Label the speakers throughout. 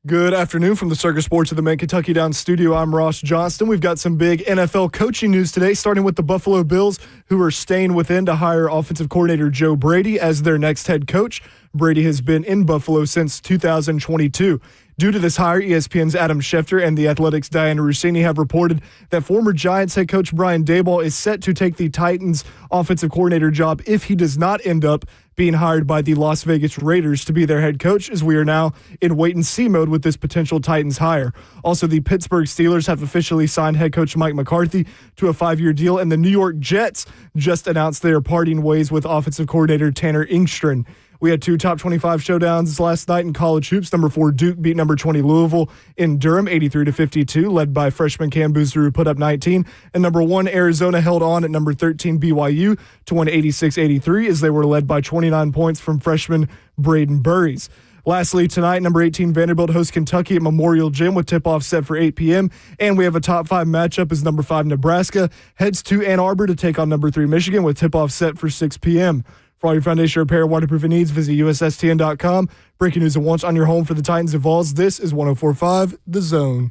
Speaker 1: Good afternoon from the Circus Sports of the Mack Kentucky Down studio. I'm Ross Johnston. We've got some big NFL coaching news today, starting with the Buffalo Bills, who are staying within to hire offensive coordinator Joe Brady as their next head coach. Brady has been in Buffalo since 2022. Due to this hire, ESPN's Adam Schefter and The Athletic's Diana Rossini have reported that former Giants head coach Brian Daboll is set to take the Titans' offensive coordinator job if he does not end up being hired by the Las Vegas Raiders to be their head coach, as we are now in wait-and-see mode with this potential Titans hire. Also, the Pittsburgh Steelers have officially signed head coach Mike McCarthy to a 5-year deal, and the New York Jets just announced they are parting ways with offensive coordinator Tanner Engstrand. We had 2 top 25 showdowns last night in college hoops. Number 4 Duke beat number 20 Louisville in Durham 83-52, led by freshman Cam Boozer, who put up 19. And number 1 Arizona held on at number 13 BYU to win 86-83 as they were led by 29 points from freshman Braden Burries. Lastly, tonight, number 18 Vanderbilt hosts Kentucky at Memorial Gym with tip-off set for 8 p.m. And we have a top 5 matchup as number 5 Nebraska heads to Ann Arbor to take on number 3 Michigan with tip-off set for 6 p.m. For all your foundation repair waterproofing needs, visit USSTN.com. Breaking news at once on your home for the Titans and Vols. This is 104.5 The Zone.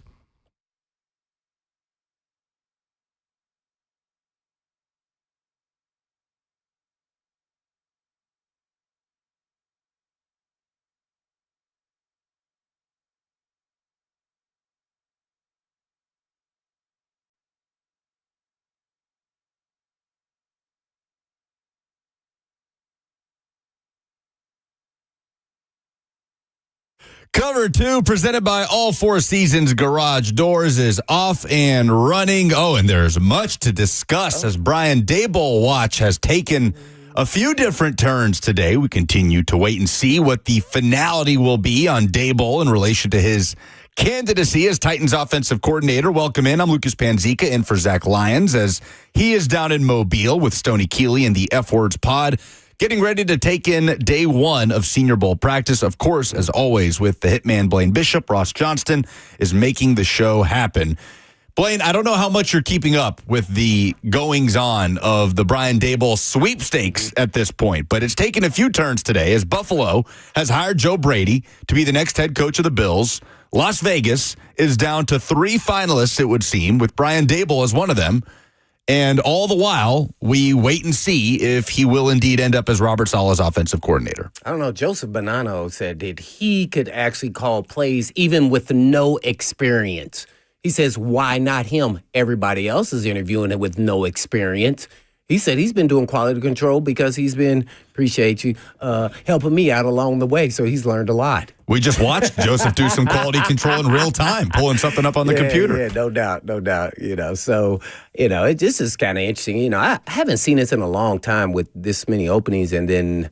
Speaker 2: Cover 2, presented by All Four Seasons Garage Doors, is off and running. Oh, and there's much to discuss as Brian Daboll watch has taken a few different turns today. We continue to wait and see what the finality will be on Daboll in relation to his candidacy as Titans offensive coordinator. Welcome in. I'm Lucas Panzica in for Zach Lyons as he is down in Mobile with Stoney Keeley and the F Words pod, getting ready to take in day 1 of Senior Bowl practice. Of course, as always, with the hitman Blaine Bishop, Ross Johnston is making the show happen. Blaine, I don't know how much you're keeping up with the goings-on of the Brian Daboll sweepstakes at this point, but it's taken a few turns today as Buffalo has hired Joe Brady to be the next head coach of the Bills. Las Vegas is down to 3 finalists, it would seem, with Brian Daboll as one of them. And all the while, we wait and see if he will indeed end up as Robert Saleh's offensive coordinator.
Speaker 3: I don't know. Joseph Bonanno said that he could actually call plays even with no experience. He says, why not him? Everybody else is interviewing it with no experience. He said he's been doing quality control because he's been, appreciate you, helping me out along the way. So he's learned a lot.
Speaker 2: We just watched Joseph do some quality control in real time, pulling something up on the computer.
Speaker 3: Yeah, no doubt. So, it just is kind of interesting. I haven't seen this in a long time with this many openings and then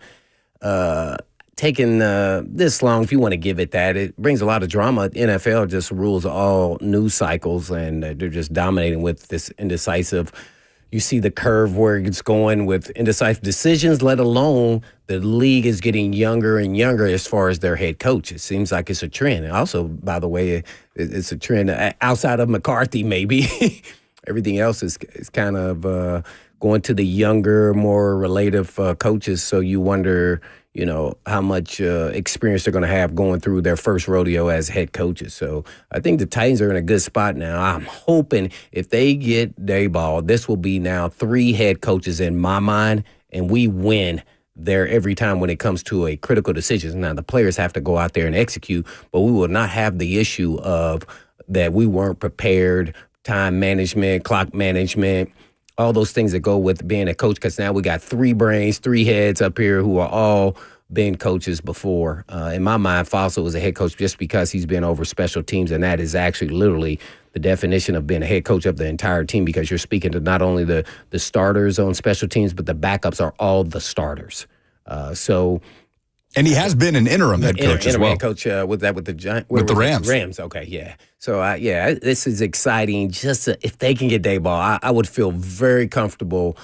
Speaker 3: taking this long, if you want to give it that. It brings a lot of drama. NFL just rules all news cycles, and they're just dominating with this indecisive. You see the curve where it's going with indecisive decisions, let alone the league is getting younger and younger as far as their head coach. It seems like it's a trend. And also, by the way, it's a trend outside of McCarthy, maybe. Everything else is kind of going to the younger, more relative coaches. So you wonder, how much experience they're going to have going through their first rodeo as head coaches. So I think the Titans are in a good spot now. I'm hoping if they get Daboll, this will be now 3 head coaches in my mind, and we win there every time when it comes to a critical decision. Now, the players have to go out there and execute, but we will not have the issue of that we weren't prepared, time management, clock management, all those things that go with being a coach, because now we got 3 brains, 3 heads up here who are all been coaches before. In my mind, Fossil was a head coach just because he's been over special teams, and that is actually literally the definition of being a head coach of the entire team, because you're speaking to not only the starters on special teams, but the backups are all the starters.
Speaker 2: And he has been an interim head coach as well.
Speaker 3: Head coach with the Giants.
Speaker 2: With the Rams.
Speaker 3: Rams, okay, yeah. So, this is exciting. Just if they can get Daboll, I would feel very comfortable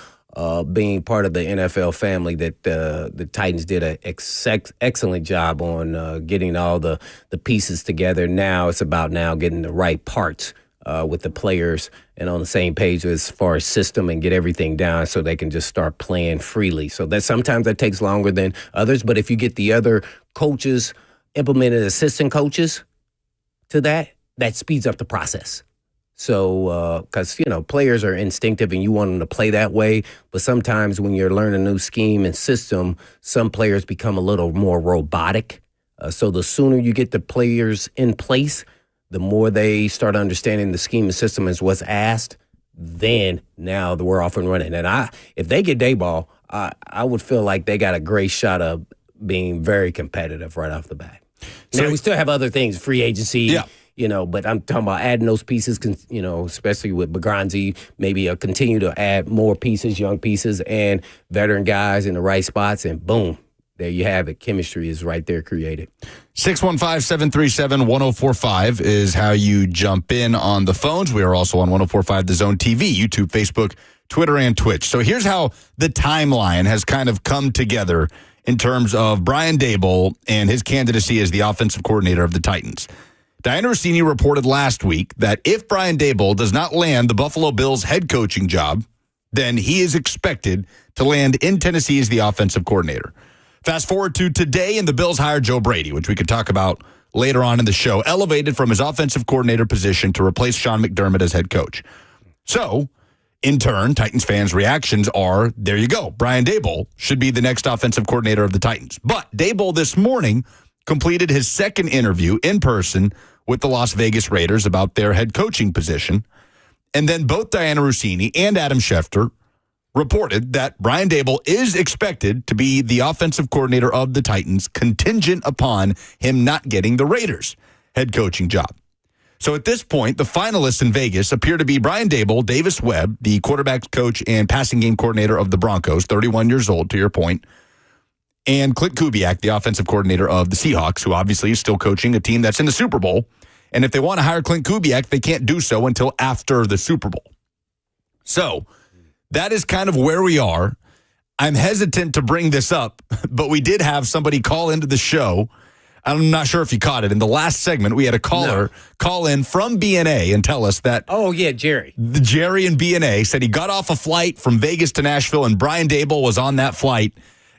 Speaker 3: being part of the NFL family that the Titans did an excellent job on getting all the pieces together. Now it's about getting the right parts with the players and on the same page as far as system and get everything down so they can just start playing freely. So that sometimes that takes longer than others. But if you get the other coaches, implemented assistant coaches, to that speeds up the process. So, because, players are instinctive and you want them to play that way. But sometimes when you're learning a new scheme and system, some players become a little more robotic. So the sooner you get the players in place, the more they start understanding the scheme and system is what's asked. Then now we're off and running. And if they get Daboll, I would feel like they got a great shot of being very competitive right off the bat. So, now, we still have other things, free agency.
Speaker 2: Yeah.
Speaker 3: But I'm talking about adding those pieces, especially with Begranzi, maybe continue to add more pieces, young pieces, and veteran guys in the right spots, and boom, there you have it. Chemistry is right there created.
Speaker 2: 615-737-1045 is how you jump in on the phones. We are also on 1045 The Zone TV, YouTube, Facebook, Twitter, and Twitch. So here's how the timeline has kind of come together in terms of Brian Daboll and his candidacy as the offensive coordinator of the Titans. Diana Rossini reported last week that if Brian Daboll does not land the Buffalo Bills head coaching job, then he is expected to land in Tennessee as the offensive coordinator. Fast forward to today, and the Bills hired Joe Brady, which we could talk about later on in the show, elevated from his offensive coordinator position to replace Sean McDermott as head coach. So, in turn, Titans fans' reactions are, there you go, Brian Daboll should be the next offensive coordinator of the Titans. But Daboll this morning completed his second interview in person with the Las Vegas Raiders about their head coaching position. And then both Diana Rossini and Adam Schefter reported that Brian Daboll is expected to be the offensive coordinator of the Titans, contingent upon him not getting the Raiders head coaching job. So at this point, the finalists in Vegas appear to be Brian Daboll, Davis Webb, the quarterback coach and passing game coordinator of the Broncos, 31 years old, to your point, and Clint Kubiak, the offensive coordinator of the Seahawks, who obviously is still coaching a team that's in the Super Bowl. And if they want to hire Clint Kubiak, they can't do so until after the Super Bowl. So that is kind of where we are. I'm hesitant to bring this up, but we did have somebody call into the show. I'm not sure if you caught it. In the last segment, we had a caller call in from BNA and tell us that.
Speaker 3: Oh, yeah, Jerry.
Speaker 2: Jerry in BNA said he got off a flight from Vegas to Nashville, and Brian Daboll was on that flight.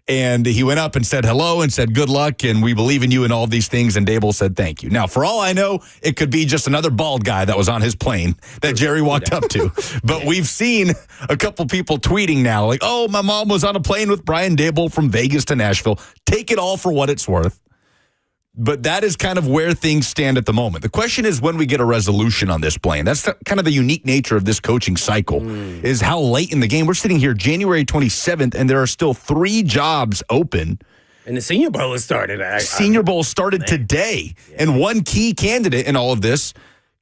Speaker 2: And he went up and said hello and said good luck, and we believe in you and all these things. And Daboll said thank you. Now, for all I know, it could be just another bald guy that was on his plane that Jerry walked up to. But we've seen a couple people tweeting now like, oh, my mom was on a plane with Brian Daboll from Vegas to Nashville. Take it all for what it's worth. But that is kind of where things stand at the moment. The question is when we get a resolution on this plane. That's kind of the unique nature of this coaching cycle, is how late in the game. We're sitting here January 27th, and there are still 3 jobs open.
Speaker 3: And the Senior Bowl has started.
Speaker 2: Senior Bowl started today. Yeah. And one key candidate in all of this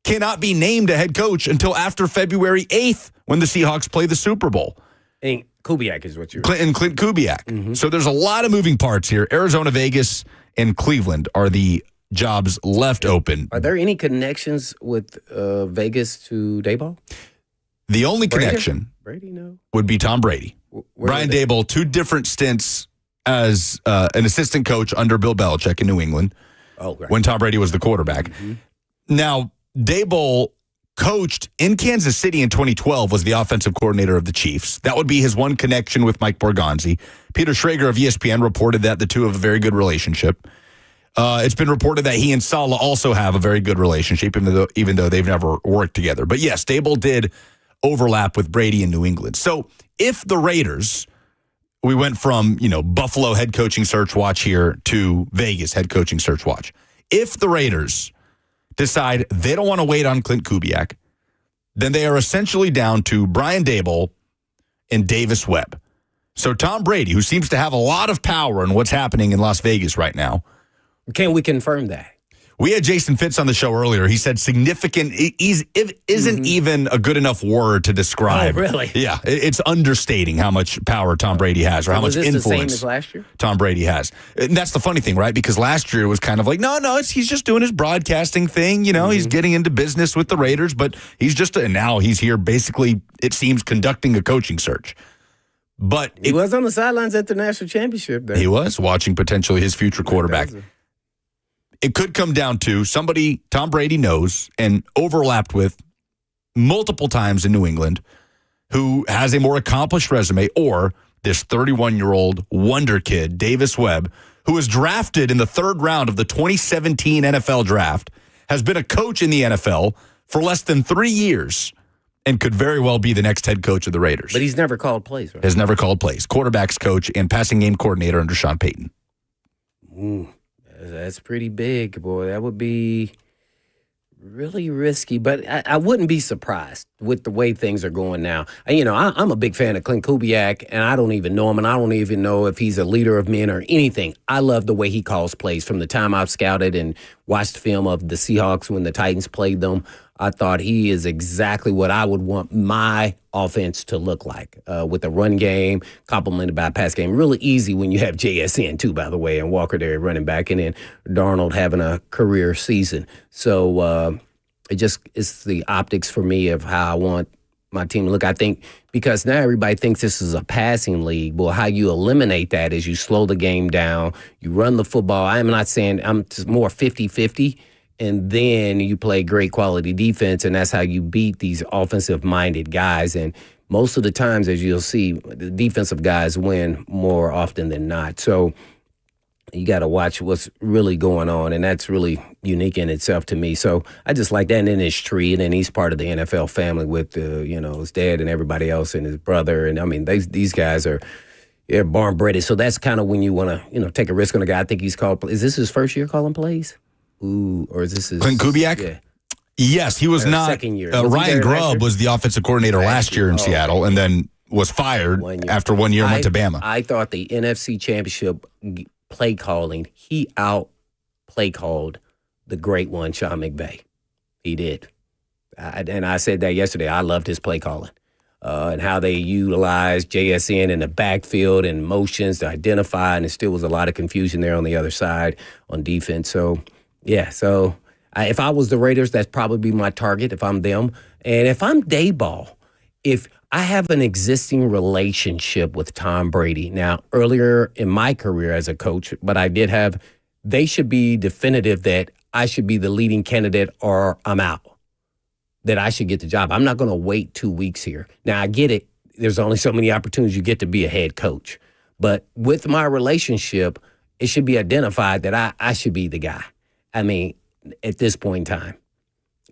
Speaker 2: cannot be named a head coach until after February 8th when the Seahawks play the Super Bowl.
Speaker 3: And Kubiak is what you're
Speaker 2: saying. Clint Kubiak. Mm-hmm. So there's a lot of moving parts here. Arizona, Vegas, and Cleveland are the jobs left open.
Speaker 3: Are there any connections with Vegas to Daboll?
Speaker 2: The only connection would be Tom Brady. Brian Daboll, 2 different stints as an assistant coach under Bill Belichick in New England when Tom Brady was the quarterback. Mm-hmm. Now, Daboll coached in Kansas City in 2012, was the offensive coordinator of the Chiefs. That would be his one connection with Mike Borgonzi. Peter Schrager of ESPN reported that the two have a very good relationship. It's been reported that he and Saleh also have a very good relationship, even though they've never worked together. But yes, Daboll did overlap with Brady in New England. So if the Raiders, we went from, Buffalo head coaching search watch here to Vegas head coaching search watch. If the Raiders decide they don't want to wait on Clint Kubiak, then they are essentially down to Brian Daboll and Davis Webb. So Tom Brady, who seems to have a lot of power in what's happening in Las Vegas right now.
Speaker 3: Can we confirm that?
Speaker 2: We had Jason Fitz on the show earlier. He said significant isn't even a good enough word to describe.
Speaker 3: Oh, really?
Speaker 2: Yeah, it's understating how much power Tom Brady has, or how much influence
Speaker 3: the same as last year?
Speaker 2: Tom Brady has. And that's the funny thing, right? Because last year it was kind of like, he's just doing his broadcasting thing. He's getting into business with the Raiders, but he's now he's here basically, it seems, conducting a coaching search. But
Speaker 3: he was on the sidelines at the national championship there.
Speaker 2: He was watching potentially his future quarterback. It could come down to somebody Tom Brady knows and overlapped with multiple times in New England who has a more accomplished resume, or this 31-year-old wonder kid, Davis Webb, who was drafted in the 3rd round of the 2017 NFL draft, has been a coach in the NFL for less than 3 years and could very well be the next head coach of the Raiders.
Speaker 3: But he's never called plays, right?
Speaker 2: Has never called plays. Quarterbacks coach and passing game coordinator under Sean Payton.
Speaker 3: That's pretty big, boy. That would be really risky, but I wouldn't be surprised with the way things are going now. I'm a big fan of Clint Kubiak, and I don't even know him, and I don't even know if he's a leader of men or anything. I love the way he calls plays. From the time I've scouted and watched film of the Seahawks when the Titans played them, I thought he is exactly what I would want my offense to look like, with a run game, complemented by a pass game. Really easy when you have JSN, too, by the way, and Walker there running back, and then Darnold having a career season. So it's the optics for me of how I want my team to look. I think because now everybody thinks this is a passing league. Well, how you eliminate that is you slow the game down, you run the football. I'm not saying I'm just more 50-50. And then you play great quality defense, and that's how you beat these offensive-minded guys. And most of the times, as you'll see, the defensive guys win more often than not. So you got to watch what's really going on, and that's really unique in itself to me. So I just like that. And then his tree, and then he's part of the NFL family with his dad and everybody else and his brother. And, I mean, these guys are barn bred. So that's kind of when you want to take a risk on a guy. I think he's called – is this his first year calling plays? Ooh, or is this his
Speaker 2: Clint Kubiak?
Speaker 3: Yeah.
Speaker 2: Yes, he was not.
Speaker 3: Second year.
Speaker 2: Ryan Grubb was the offensive coordinator last year in Seattle, and then was fired after 1 year and went to Bama.
Speaker 3: I thought the NFC Championship play calling, he play called the great one, Sean McVay. He did. And I said that yesterday. I loved his play calling. And how they utilized JSN in the backfield and motions to identify, and there still was a lot of confusion there on the other side on defense. So, yeah, if I was the Raiders, that's probably my target if I'm them. And if I'm Daboll, if I have an existing relationship with Tom Brady, now earlier in my career as a coach, but they should be definitive that I should be the leading candidate or I'm out, that I should get the job. I'm not going to wait 2 weeks here. Now, I get it. There's only so many opportunities you get to be a head coach. But with my relationship, it should be identified that I should be the guy. I mean, at this point in time.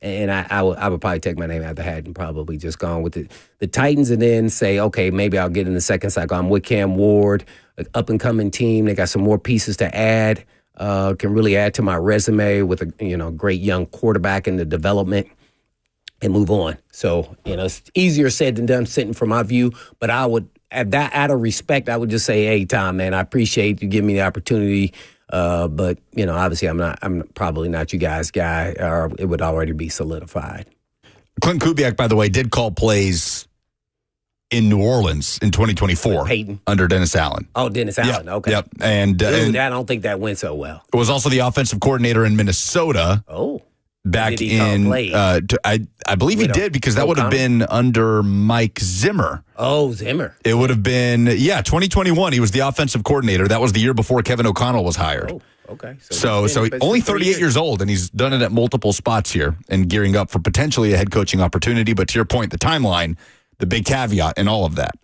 Speaker 3: And I would probably take my name out of the hat and probably just gone with the Titans and then say, okay, maybe I'll get in the second cycle. I'm with Cam Ward, an up-and-coming team. They got some more pieces to add, can really add to my resume with a great young quarterback in the development and move on. So, it's easier said than done sitting from my view, but I would, out of respect, I would just say, hey, Tom, man, I appreciate you giving me the opportunity. But obviously I'm probably not you guys' guy, or it would already be solidified.
Speaker 2: Clint Kubiak, by the way, did call plays in New Orleans in 2024
Speaker 3: Peyton
Speaker 2: under Dennis Allen.
Speaker 3: Oh, Dennis Allen.
Speaker 2: Yep,
Speaker 3: Okay.
Speaker 2: Yep. And
Speaker 3: I don't think that went so well.
Speaker 2: Was also the offensive coordinator in Minnesota.
Speaker 3: Oh.
Speaker 2: Back
Speaker 3: Did he
Speaker 2: in,
Speaker 3: call plays?
Speaker 2: I believe he did, because that would have been under Mike Zimmer.
Speaker 3: Oh, Zimmer.
Speaker 2: It would have been, 2021. He was the offensive coordinator. That was the year before Kevin O'Connell was hired.
Speaker 3: Oh, okay.
Speaker 2: So only 38 years old, and he's done it at multiple spots here and gearing up for potentially a head coaching opportunity. But to your point, the timeline, the big caveat and all of that.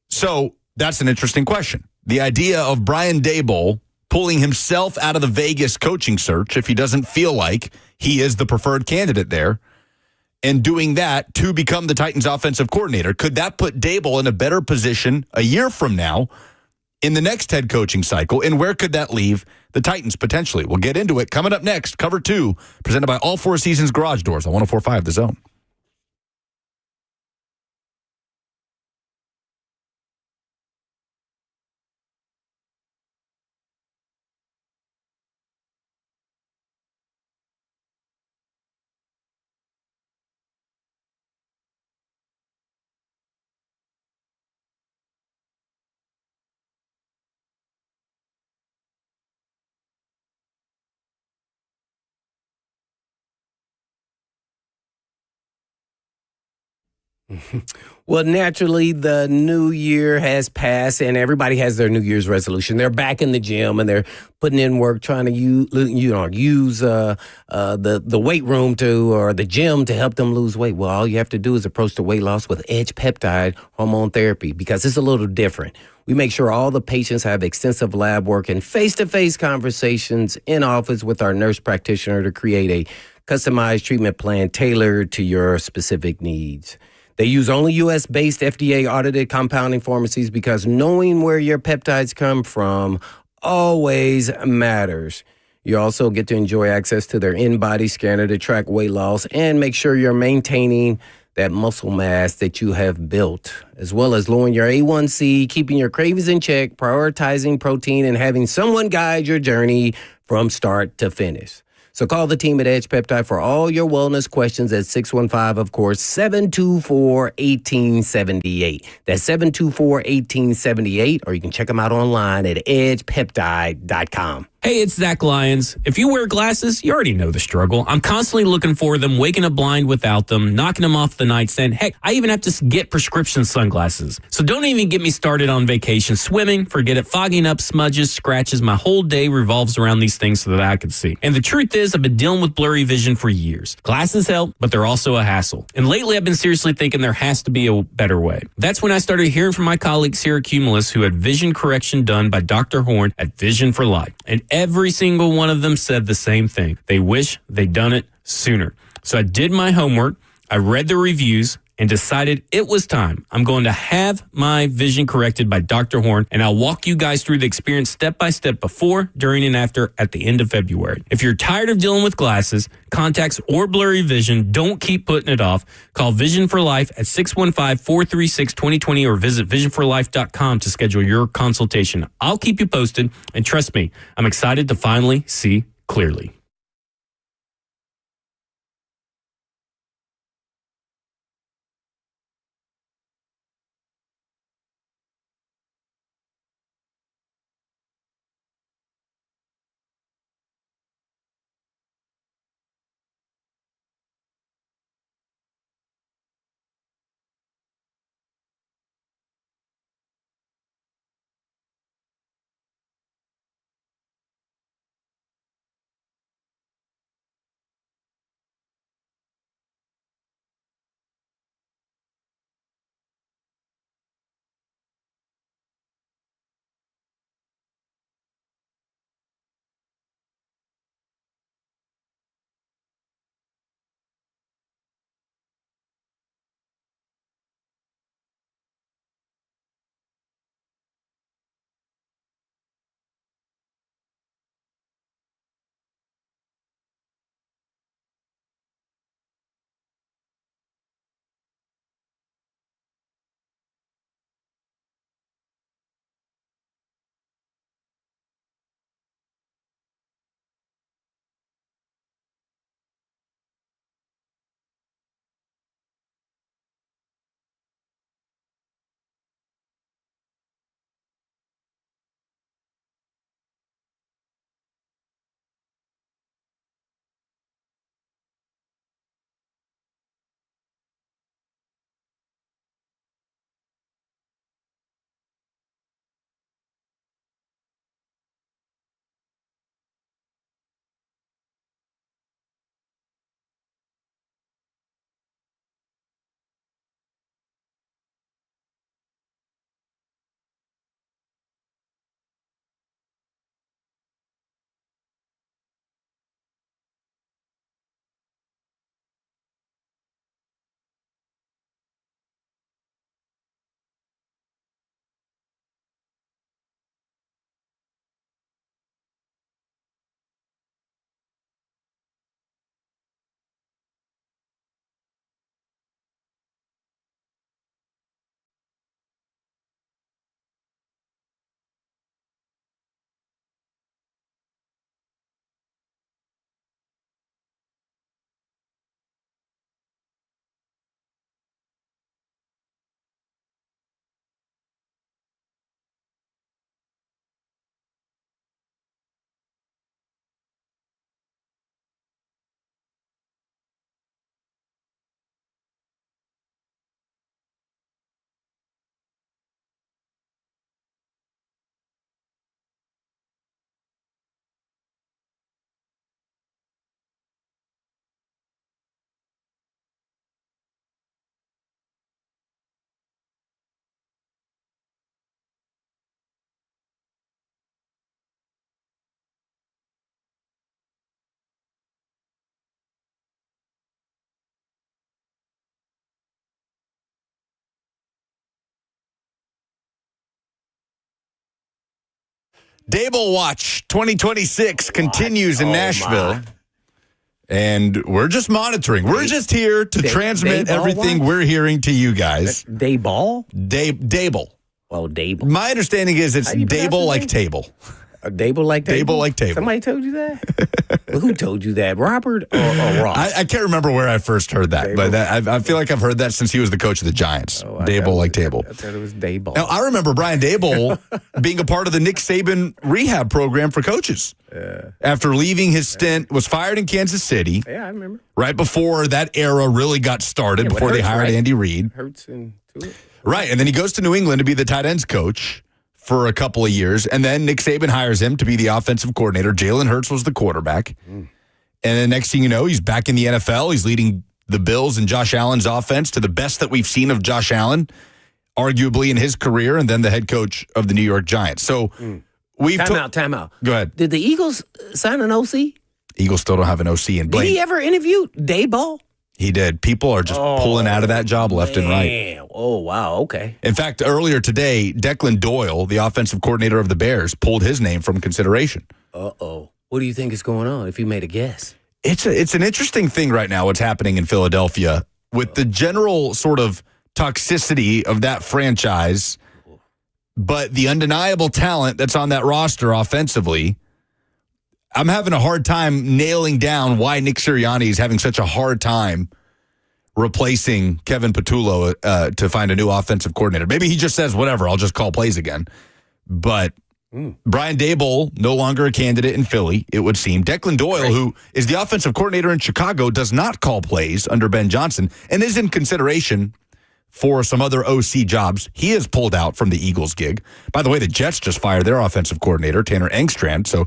Speaker 2: So that's an interesting question. The idea of Brian Daboll pulling himself out of the Vegas coaching search if he doesn't feel like he is the preferred candidate there, and doing that to become the Titans offensive coordinator. Could that put Daboll in a better position a year from now in the next head coaching cycle? And where could that leave the Titans potentially? We'll get into it coming up next. Cover 2, presented by All Four Seasons Garage Doors on 104.5 The Zone.
Speaker 3: Well, naturally, the new year has passed, and everybody has their New Year's resolution. They're back in the gym, and they're putting in work, trying to use the weight room to or the gym to help them lose weight. Well, all you have to do is approach the weight loss with Edge Peptide Hormone Therapy because it's a little different. We make sure all the patients have extensive lab work and face-to-face conversations in office with our nurse practitioner to create a customized treatment plan tailored to your specific needs. They use only U.S.-based FDA-audited compounding pharmacies because knowing where your peptides come from always matters. You also get to enjoy access to their in-body scanner to track weight loss and make sure you're maintaining that muscle mass that you have built, as well as lowering your A1C, keeping your cravings in check, prioritizing protein, and having someone guide your journey from start to finish. So call the team at Edge Peptide for all your wellness questions at 615, of course, 724-1878. That's 724-1878, or you can check them out online at edgepeptide.com.
Speaker 4: Hey, it's Zach Lyons. If you wear glasses, you already know the struggle. I'm constantly looking for them, waking up blind without them, knocking them off the nightstand. Heck, I even have to get prescription sunglasses. So don't even get me started on vacation. Swimming, forget it. Fogging up, smudges, scratches. My whole day revolves around these things so that I can see. And the truth is, I've been dealing with blurry vision for years. Glasses help, but they're also a hassle. And lately, I've been seriously thinking there has to be a better way. That's when I started hearing from my colleague, Sarah Cumulus, who had vision correction done by Dr. Horn at Vision for Life. And every single one of them said the same thing. They wish they'd done it sooner. So I did my homework, I read the reviews, and decided it was time. I'm going to have my vision corrected by Dr. Horn, and I'll walk you guys through the experience step by step before, during, and after at the end of February. If you're tired of dealing with glasses, contacts, or blurry vision, don't keep putting it off. Call Vision for Life at 615-436-2020 or visit visionforlife.com to schedule your consultation. I'll keep you posted, and trust me, I'm excited to finally see clearly.
Speaker 2: Daboll Watch 2026 continues in Nashville.
Speaker 3: my.
Speaker 2: And we're just monitoring. We're just here to transmit
Speaker 3: Daboll
Speaker 2: everything
Speaker 3: Watch?
Speaker 2: we're hearing to you guys.
Speaker 3: Daboll?
Speaker 2: Daboll.
Speaker 3: Oh, Daboll.
Speaker 2: My understanding is it's
Speaker 3: How you pronounce
Speaker 2: Daboll
Speaker 3: his
Speaker 2: like
Speaker 3: name?
Speaker 2: table.
Speaker 3: Daboll like table?
Speaker 2: Daboll like table.
Speaker 3: Somebody told you that? Well, who told you that? Robert or Ross?
Speaker 2: I can't remember where I first heard that, but I feel like I've heard that since he was the coach of the Giants.
Speaker 3: I
Speaker 2: Daboll
Speaker 3: thought
Speaker 2: like
Speaker 3: it was-
Speaker 2: table.
Speaker 3: I thought it was Daboll.
Speaker 2: Now, I remember Brian Daboll being a part of the Nick Saban rehab program for coaches. After leaving his stint, was fired in Kansas City
Speaker 3: Yeah, I remember.
Speaker 2: right before that era really got started,
Speaker 3: Yeah,
Speaker 2: before they
Speaker 3: Hurts,
Speaker 2: hired
Speaker 3: right?
Speaker 2: Andy Reid.
Speaker 3: Hurts and Tua.
Speaker 2: Right, and then he goes to New England to be the tight ends coach for a couple of years, and then Nick Saban hires him to be the offensive coordinator. Jalen Hurts was the quarterback. And then next thing you know, he's back in the NFL. He's leading the Bills and Josh Allen's offense to the best that we've seen of Josh Allen, arguably in his career, and then the head coach of the New York Giants. So we've
Speaker 3: Time out.
Speaker 2: Go ahead.
Speaker 3: Did the Eagles sign an OC?
Speaker 2: Eagles still don't have an OC in
Speaker 3: Did
Speaker 2: Blake.
Speaker 3: he ever interview Daboll?
Speaker 2: He did. People are just pulling out of that job left and right.
Speaker 3: Man. Oh, wow. Okay.
Speaker 2: In fact, earlier today, Declan Doyle, the offensive coordinator of the Bears, pulled his name from consideration.
Speaker 3: Uh-oh. What do you think is going on, if you made a guess?
Speaker 2: It's an interesting thing right now what's happening in Philadelphia with the general sort of toxicity of that franchise, but the undeniable talent that's on that roster offensively. I'm having a hard time nailing down why Nick Sirianni is having such a hard time replacing Kevin Patullo to find a new offensive coordinator. Maybe he just says, whatever, I'll just call plays again. But Brian Daboll, no longer a candidate in Philly, it would seem. Declan Doyle, who is the offensive coordinator in Chicago, does not call plays under Ben Johnson and is in consideration for some other OC jobs. He is pulled out from the Eagles gig. By the way, the Jets just fired their offensive coordinator, Tanner Engstrand, so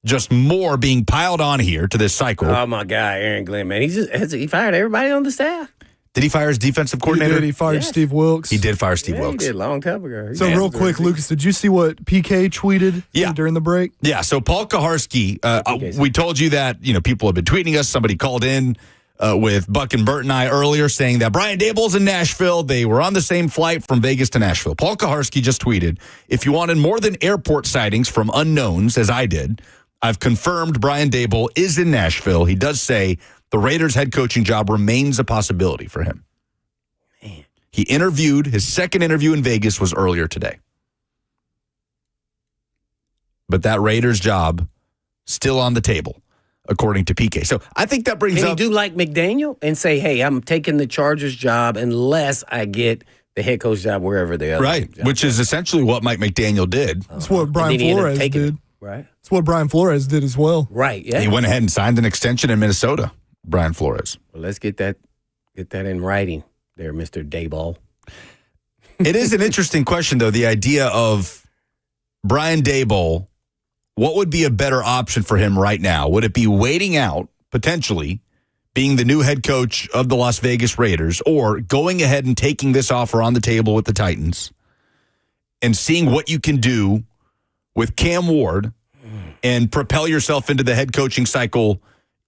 Speaker 2: just more being piled on here to this cycle.
Speaker 3: Oh, my God, Aaron Glenn, man. He fired everybody on the staff?
Speaker 2: Did he fire his defensive coordinator?
Speaker 1: He fired
Speaker 3: Yes.
Speaker 1: Steve Wilkes.
Speaker 2: He did fire Steve
Speaker 3: Yeah,
Speaker 2: Wilkes.
Speaker 3: he did a long time ago.
Speaker 1: So real quick, Lucas, did you see what PK tweeted during the break?
Speaker 2: Yeah, so Paul Kaharski, we told you that, people have been tweeting us. Somebody called in with Buck and Bert and I earlier saying that Brian Daboll's in Nashville. They were on the same flight from Vegas to Nashville. Paul Kaharski just tweeted, if you wanted more than airport sightings from unknowns, as I did, I've confirmed Brian Daboll is in Nashville. He does say the Raiders head coaching job remains a possibility for him.
Speaker 3: Man.
Speaker 2: He interviewed, his second interview in Vegas was earlier today. But that Raiders job still on the table, according to PK. So I think that brings
Speaker 3: Can
Speaker 2: up.
Speaker 3: he do like McDaniel and say, hey, I'm taking the Chargers job unless I get the head coach job wherever they are?
Speaker 2: Right, which is essentially what Mike McDaniel did.
Speaker 1: That's what Brian
Speaker 3: And then he ended up
Speaker 1: Flores
Speaker 3: taking it.
Speaker 1: did.
Speaker 3: Right.
Speaker 1: That's what Brian Flores did as well.
Speaker 3: Right, yeah.
Speaker 2: He went ahead and signed an extension in Minnesota, Brian Flores.
Speaker 3: Well, let's get that in writing there, Mr. Daboll.
Speaker 2: It is an interesting question, though, the idea of Brian Daboll. What would be a better option for him right now? Would it be waiting out, potentially, being the new head coach of the Las Vegas Raiders, or going ahead and taking this offer on the table with the Titans and seeing what you can do with Cam Ward and propel yourself into the head coaching cycle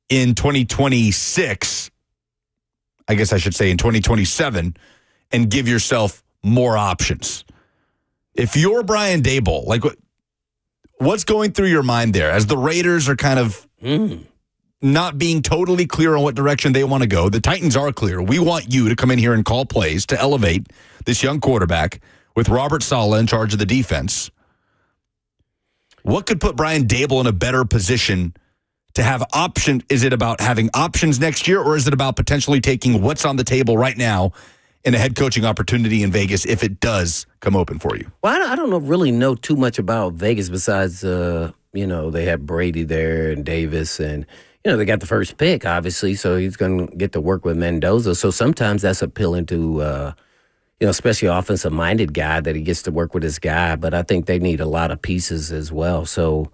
Speaker 2: in 2026, I guess I should say in 2027, and give yourself more options? If you're Brian Daboll, like what's going through your mind there as the Raiders are kind of not being totally clear on what direction they want to go? The Titans are clear. We want you to come in here and call plays to elevate this young quarterback with Robert Saleh in charge of the defense. What could put Brian Daboll in a better position to have options? Is it about having options next year, or is it about potentially taking what's on the table right now in a head coaching opportunity in Vegas if it does come open for you?
Speaker 3: Well, I don't really know too much about Vegas besides, they have Brady there and Davis and, they got the first pick, obviously, so he's going to get to work with Mendoza. So sometimes that's appealing to, especially an offensive-minded guy that he gets to work with his guy. But I think they need a lot of pieces as well. So,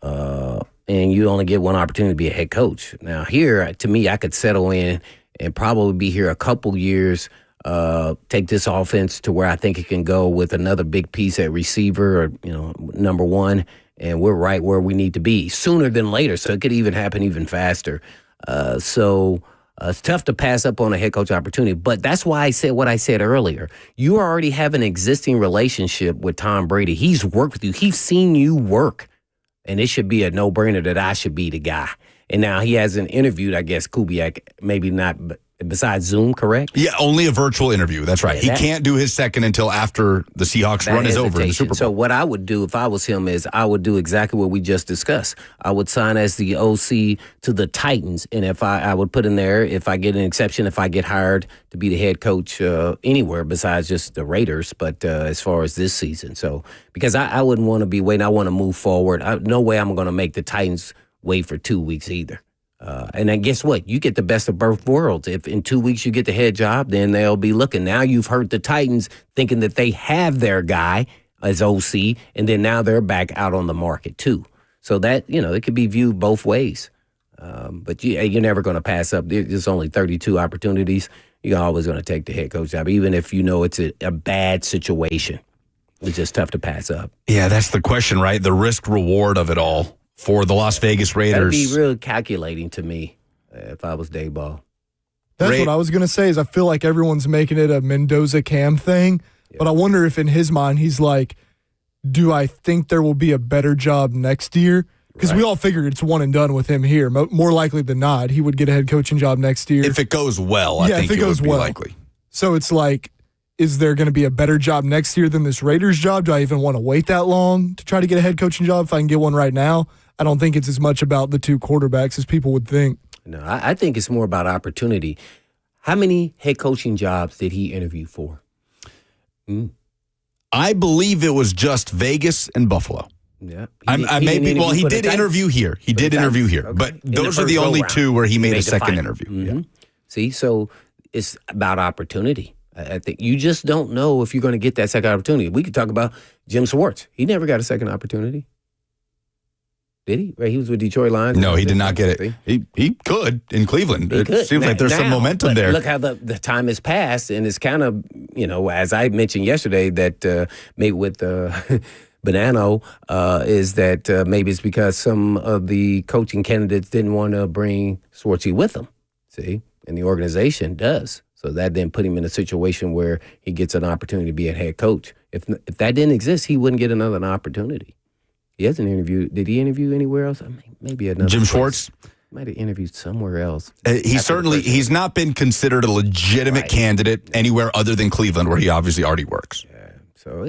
Speaker 3: and you only get one opportunity to be a head coach. Now here, to me, I could settle in and probably be here a couple years, take this offense to where I think it can go with another big piece at receiver or, number one, and we're right where we need to be sooner than later. So it could even happen even faster. So it's tough to pass up on a head coach opportunity, but that's why I said what I said earlier. You already have an existing relationship with Tom Brady. He's worked with you. He's seen you work And it should be a no-brainer that I should be the guy. And now he hasn't interviewed, I guess, Kubiak, maybe not besides Zoom, correct?
Speaker 2: Yeah, only a virtual interview. That's right.
Speaker 3: Yeah,
Speaker 2: he can't do his second until after the Seahawks run is over in the Super Bowl.
Speaker 3: So what I would do if I was him is I would do exactly what we just discussed. I would sign as the OC to the Titans, and if I would put in there, if I get an exception, if I get hired to be the head coach anywhere besides just the Raiders, but as far as this season. So because I wouldn't want to be waiting. I want to move forward. No way I'm going to make the Titans wait for 2 weeks either. And then guess what? You get the best of both worlds. If in 2 weeks you get the head job, then they'll be looking. Now you've hurt the Titans thinking that they have their guy as OC, and then now they're back out on the market too. So that, it could be viewed both ways. But you're never going to pass up. There's only 32 opportunities. You're always going to take the head coach job, even if you know it's a bad situation. It's just tough to pass up.
Speaker 2: Yeah, that's the question, right? The risk reward of it all for the Las Vegas Raiders.
Speaker 3: That'd be real calculating to me if I was Daboll.
Speaker 1: That's what I was going to say is I feel like everyone's making it a Mendoza-Cam thing, but I wonder if in his mind he's like, do I think there will be a better job next year? Because we all figured it's one and done with him here. More likely than not, he would get a head coaching job next year.
Speaker 2: If it goes well, I think it would be likely.
Speaker 1: So it's like, is there going to be a better job next year than this Raiders job? Do I even want to wait that long to try to get a head coaching job if I can get one right now? I don't think it's as much about the two quarterbacks as people would think.
Speaker 3: No, I think it's more about opportunity. How many head coaching jobs did he interview for?
Speaker 2: I believe it was just Vegas and Buffalo.
Speaker 3: Yeah,
Speaker 2: he did interview here. He did interview here, but those are the only two where he made a second interview.
Speaker 3: Mm-hmm. Yeah. See, so it's about opportunity. I think you just don't know if you're going to get that second opportunity. We could talk about Jim Schwartz. He never got a second opportunity. Did he? Right, he was with Detroit Lions.
Speaker 2: No, he did not get it. He could in Cleveland. It seems like there's some momentum there.
Speaker 3: Look how the time has passed, and it's kind of, as I mentioned yesterday, that maybe with Bonanno is that maybe it's because some of the coaching candidates didn't want to bring Schwartzy with them. See, and the organization does. So that then put him in a situation where he gets an opportunity to be a head coach. If that didn't exist, he wouldn't get another opportunity. He hasn't interviewed. Did he interview anywhere else? Maybe another.
Speaker 2: Jim Schwartz
Speaker 3: might have interviewed somewhere else.
Speaker 2: He's not been considered a legitimate candidate anywhere other than Cleveland, where he obviously already works.
Speaker 3: Yeah. So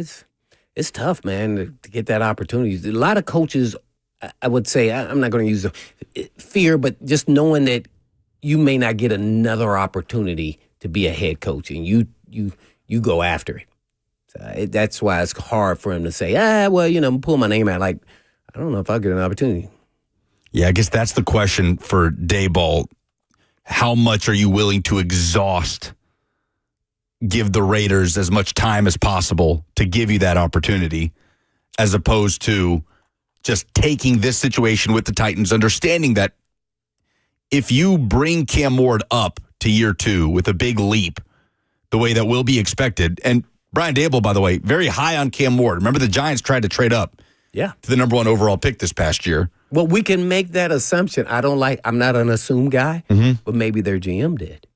Speaker 3: it's tough, man, to get that opportunity. A lot of coaches, I would say, I'm not going to use the fear, but just knowing that you may not get another opportunity to be a head coach, and you go after it. So that's why it's hard for him to say, pull my name out. Like, I don't know if I'll get an opportunity.
Speaker 2: Yeah, I guess that's the question for Daboll. How much are you willing to exhaust, give the Raiders as much time as possible to give you that opportunity, as opposed to just taking this situation with the Titans, understanding that if you bring Cam Ward up to year 2 with a big leap, the way that will be expected, and Brian Daboll, by the way, very high on Cam Ward. Remember the Giants tried to trade up to the number 1 overall pick this past year.
Speaker 3: Well, we can make that assumption. I'm not an assume guy, but maybe their GM did.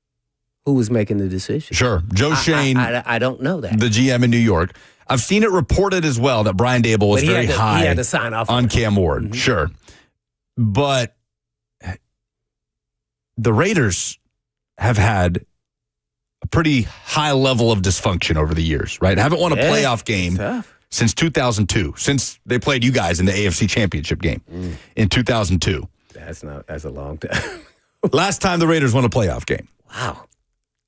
Speaker 3: Who was making the decision?
Speaker 2: Sure. Joe Shane.
Speaker 3: I don't know that.
Speaker 2: The GM in New York. I've seen it reported as well that Brian Daboll was very high
Speaker 3: he had to sign off
Speaker 2: on Cam Ward. Mm-hmm. Sure. But the Raiders have had a pretty high level of dysfunction over the years, right? Haven't won a playoff game since 2002, since they played you guys in the AFC Championship game in 2002.
Speaker 3: That's a long time.
Speaker 2: Last time the Raiders won a playoff game.
Speaker 3: Wow.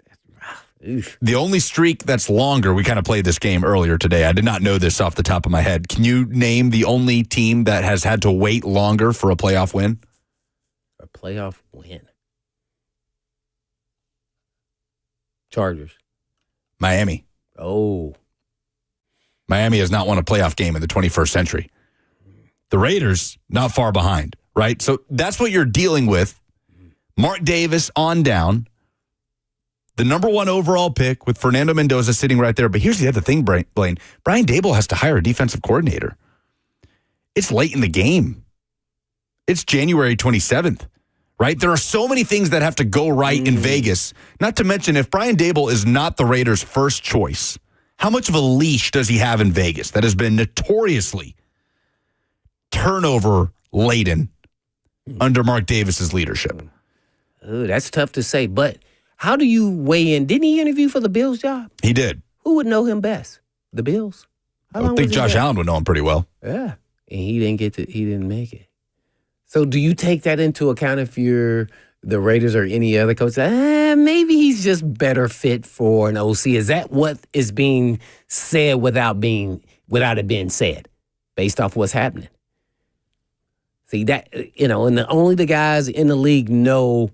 Speaker 3: That's rough. Oof.
Speaker 2: The only streak that's longer, we kind of played this game earlier today. I did not know this off the top of my head. Can you name the only team that has had to wait longer for a playoff win?
Speaker 3: A playoff win. Chargers.
Speaker 2: Miami.
Speaker 3: Oh.
Speaker 2: Miami has not won a playoff game in the 21st century. The Raiders, not far behind, right? So that's what you're dealing with. Mark Davis on down. The number 1 overall pick with Fernando Mendoza sitting right there. But here's the other thing, Blaine. Brian Daboll has to hire a defensive coordinator. It's late in the game. It's January 27th. Right? There are so many things that have to go right in Vegas. Not to mention, if Brian Daboll is not the Raiders' first choice, how much of a leash does he have in Vegas that has been notoriously turnover laden under Mark Davis's leadership.
Speaker 3: Ooh, that's tough to say. But how do you weigh in? Didn't he interview for the Bills job?
Speaker 2: He did.
Speaker 3: Who would know him best? The Bills.
Speaker 2: I think Josh Allen would know him pretty well.
Speaker 3: Yeah, and he didn't make it. So do you take that into account if you're the Raiders or any other coach? Maybe he's just better fit for an OC. Is that what is being said without it being said, based off what's happening? See that, and only the guys in the league know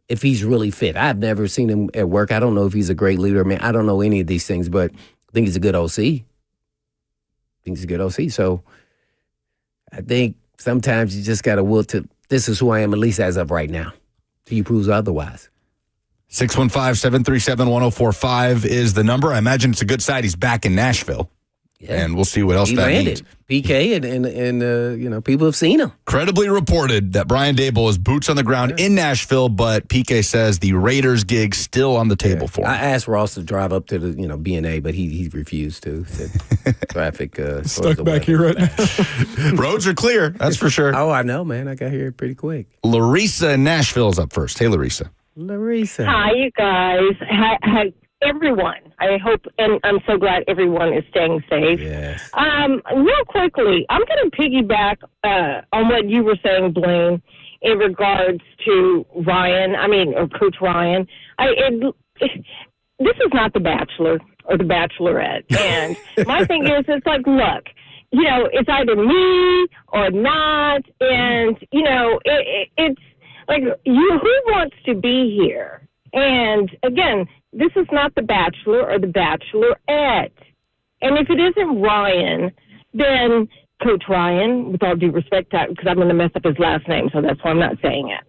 Speaker 3: if he's really fit. I've never seen him at work. I don't know if he's a great leader. I don't know any of these things, but I think he's a good OC. So I think sometimes you just got to will to, this is who I am, at least as of right now, till you prove otherwise.
Speaker 2: 615-737-1045 is the number. I imagine it's a good side. He's back in Nashville. Yeah. And we'll see what else that means.
Speaker 3: PK and people have seen him.
Speaker 2: Credibly reported that Brian Daboll is boots on the ground in Nashville, but PK says the Raiders gig still on the table for him.
Speaker 3: I asked Ross to drive up to the B&A, but he refused to. Said traffic
Speaker 1: stuck back here right now.
Speaker 2: Roads are clear, that's for sure.
Speaker 3: Oh, I know, man. I got here pretty quick.
Speaker 2: Larissa in Nashville is up first. Hey, Larissa.
Speaker 3: Larissa.
Speaker 5: Hi, you guys. Hi, everyone. I hope, and I'm so glad everyone is staying safe.
Speaker 3: Yes.
Speaker 5: Real quickly, I'm going to piggyback on what you were saying, Blaine, in regards to Coach Ryan. This is not The Bachelor or The Bachelorette. And my thing is, it's like, look, it's either me or not. And, it's like, who wants to be here? And again, this is not The Bachelor or The Bachelorette. And if it isn't Ryan, then Coach Ryan, with all due respect, because I'm going to mess up his last name, so that's why I'm not saying it.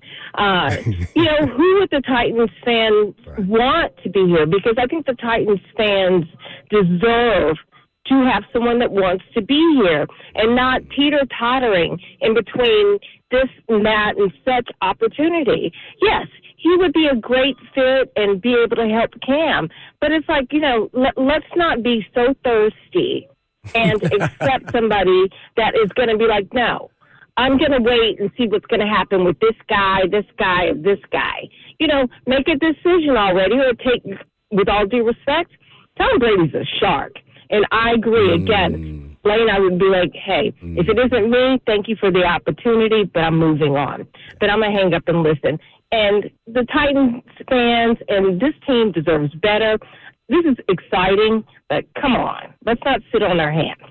Speaker 5: Who would the Titans fans want to be here? Because I think the Titans fans deserve to have someone that wants to be here and not teeter-tottering in between this and that and such opportunity. Yes, he would be a great fit and be able to help Cam. But it's like, let's not be so thirsty and accept somebody that is going to be like, no, I'm going to wait and see what's going to happen with this guy, this guy, or this guy. Make a decision already or take, with all due respect, Tom Brady's a shark. And I agree. Again, Blaine, I would be like, hey, if it isn't me, thank you for the opportunity, but I'm moving on. But I'm going to hang up and listen. And the Titans fans and this team deserves better. This is exciting, but come on. Let's not sit on our hands.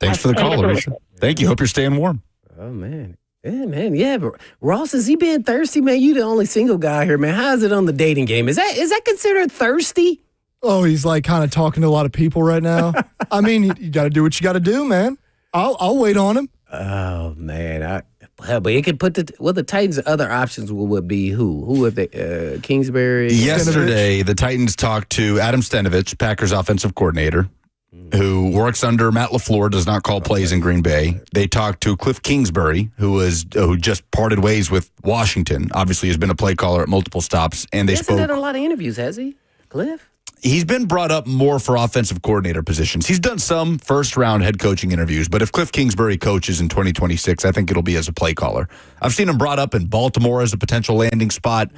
Speaker 2: Thanks for the call, Larissa. Thank you. Hope you're staying warm.
Speaker 3: Oh, man. Yeah, man. Yeah, but Ross, is he being thirsty, man? You the only single guy here, man. How is it on the dating game? Is that considered thirsty?
Speaker 1: Oh, he's like kind of talking to a lot of people right now. I mean, you got to do what you got to do, man. I'll wait on him.
Speaker 3: Oh, man. But it could put the Titans' other options would be who? Who would they? Kingsbury?
Speaker 2: Yesterday, the Titans talked to Adam Stenavich, Packers offensive coordinator, who works under Matt LaFleur, does not call plays in Green Bay. They talked to Cliff Kingsbury, who just parted ways with Washington, obviously has been a play caller at multiple stops. And they spoke.
Speaker 3: He hasn't done a lot of interviews, has he, Cliff?
Speaker 2: He's been brought up more for offensive coordinator positions. He's done some first-round head coaching interviews, but if Cliff Kingsbury coaches in 2026, I think it'll be as a play caller. I've seen him brought up in Baltimore as a potential landing spot.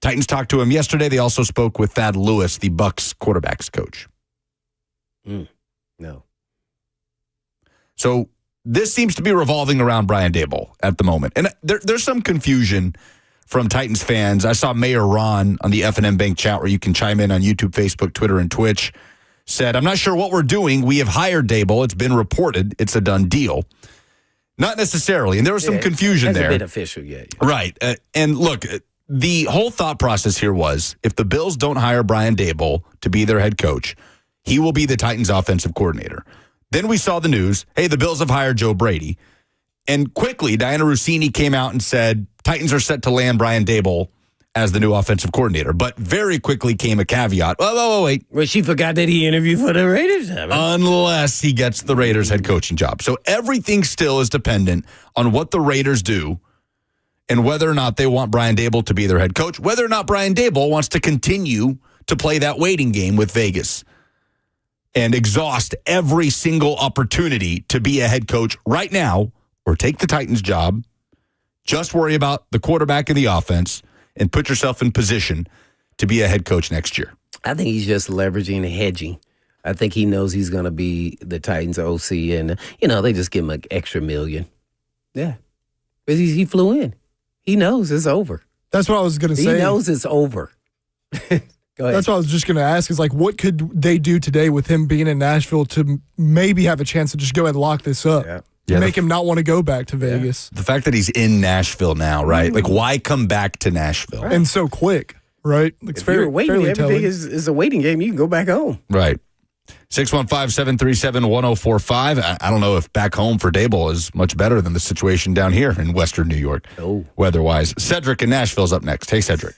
Speaker 2: Titans talked to him yesterday. They also spoke with Thad Lewis, the Bucs quarterbacks coach.
Speaker 3: No.
Speaker 2: So this seems to be revolving around Brian Daboll at the moment. And there's some confusion from Titans fans. I saw Mayor Ron on the F&M Bank chat, where you can chime in on YouTube, Facebook, Twitter, and Twitch, said, I'm not sure what we're doing. We have hired Daboll. It's been reported. It's a done deal. Not necessarily. And there was some confusion there.
Speaker 3: Hasn't been official yet.
Speaker 2: Right. And look, the whole thought process here was, if the Bills don't hire Brian Daboll to be their head coach, he will be the Titans offensive coordinator. Then we saw the news, hey, the Bills have hired Joe Brady. And quickly, Diana Rossini came out and said, Titans are set to land Brian Daboll as the new offensive coordinator. But very quickly came a caveat. Oh, wait.
Speaker 3: Well, she forgot that he interviewed for the Raiders.
Speaker 2: Unless he gets the Raiders head coaching job. So everything still is dependent on what the Raiders do and whether or not they want Brian Daboll to be their head coach, whether or not Brian Daboll wants to continue to play that waiting game with Vegas and exhaust every single opportunity to be a head coach right now or take the Titans job, just worry about the quarterback and the offense, and put yourself in position to be a head coach next year?
Speaker 3: I think he's just leveraging and hedging. I think he knows he's going to be the Titans OC, and, they just give him an extra $1 million. Yeah. Because he flew in. He knows it's over.
Speaker 1: That's what I was going to say.
Speaker 3: He knows it's over. Go ahead.
Speaker 1: That's what I was just going to ask is, like, what could they do today with him being in Nashville to maybe have a chance to just go ahead and lock this up?
Speaker 2: Yeah,
Speaker 1: make him not want to go back to Vegas.
Speaker 2: The fact that he's in Nashville now, right? Like, why come back to Nashville?
Speaker 1: And so quick, right? It's
Speaker 3: if you're waiting,
Speaker 1: fairly
Speaker 3: everything
Speaker 1: telling.
Speaker 3: is a waiting game. You can go back home.
Speaker 2: Right. 615-737-1045. I don't know if back home for Daboll is much better than the situation down here in Western New York, weather-wise. Cedric in Nashville's up next. Hey, Cedric.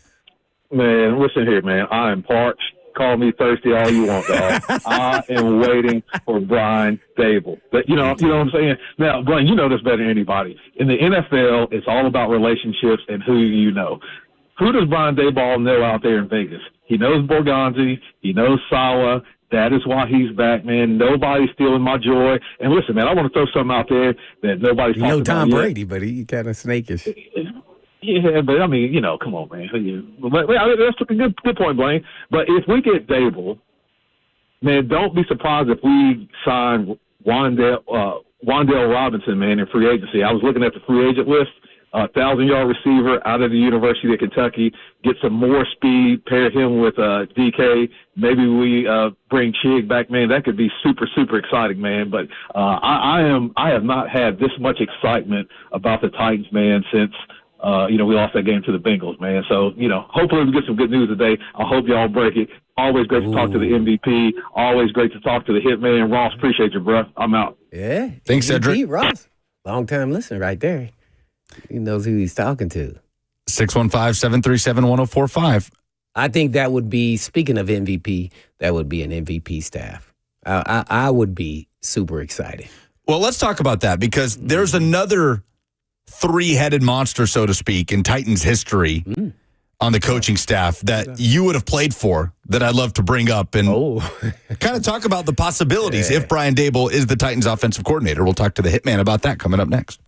Speaker 6: Man, listen here, man. I am parched. Call me thirsty all you want, dog. I am waiting for Brian Daboll. But you know what I'm saying? Now, Brian, you know this better than anybody. In the NFL, it's all about relationships and who you know. Who does Brian Daboll know out there in Vegas? He knows Borgonzi. He knows Sawa. That is why he's back, man. Nobody's stealing my joy. And listen, man, I want to throw something out there that nobody's talking about.
Speaker 3: Tom Brady, but he kind of snakish.
Speaker 6: Yeah, but I mean, come on, man. But, that's a good point, Blaine. But if we get Daboll, man, don't be surprised if we sign Wandale Robinson, man, in free agency. I was looking at the free agent list. 1,000-yard receiver out of the University of Kentucky. Get some more speed. Pair him with DK. Maybe we bring Chig back, man. That could be super, super exciting, man. But I have not had this much excitement about the Titans, man, since we lost that game to the Bengals, man. So, hopefully we get some good news today. I hope y'all break it. Always great to talk to the MVP. Always great to talk to the hitman. Ross, appreciate you, bro. I'm out.
Speaker 3: Yeah.
Speaker 2: Thanks, Cedric.
Speaker 3: Ross. Long time listener right there. He knows who he's talking to.
Speaker 2: 615-737-1045.
Speaker 3: I think that would be, speaking of MVP, that would be an MVP staff. I would be super excited.
Speaker 2: Well, let's talk about that because there's another three-headed monster, so to speak, in Titans history on the coaching staff that you would have played for that I'd love to bring up and kind of talk about the possibilities if Brian Daboll is the Titans offensive coordinator. We'll talk to the hitman about that coming up next.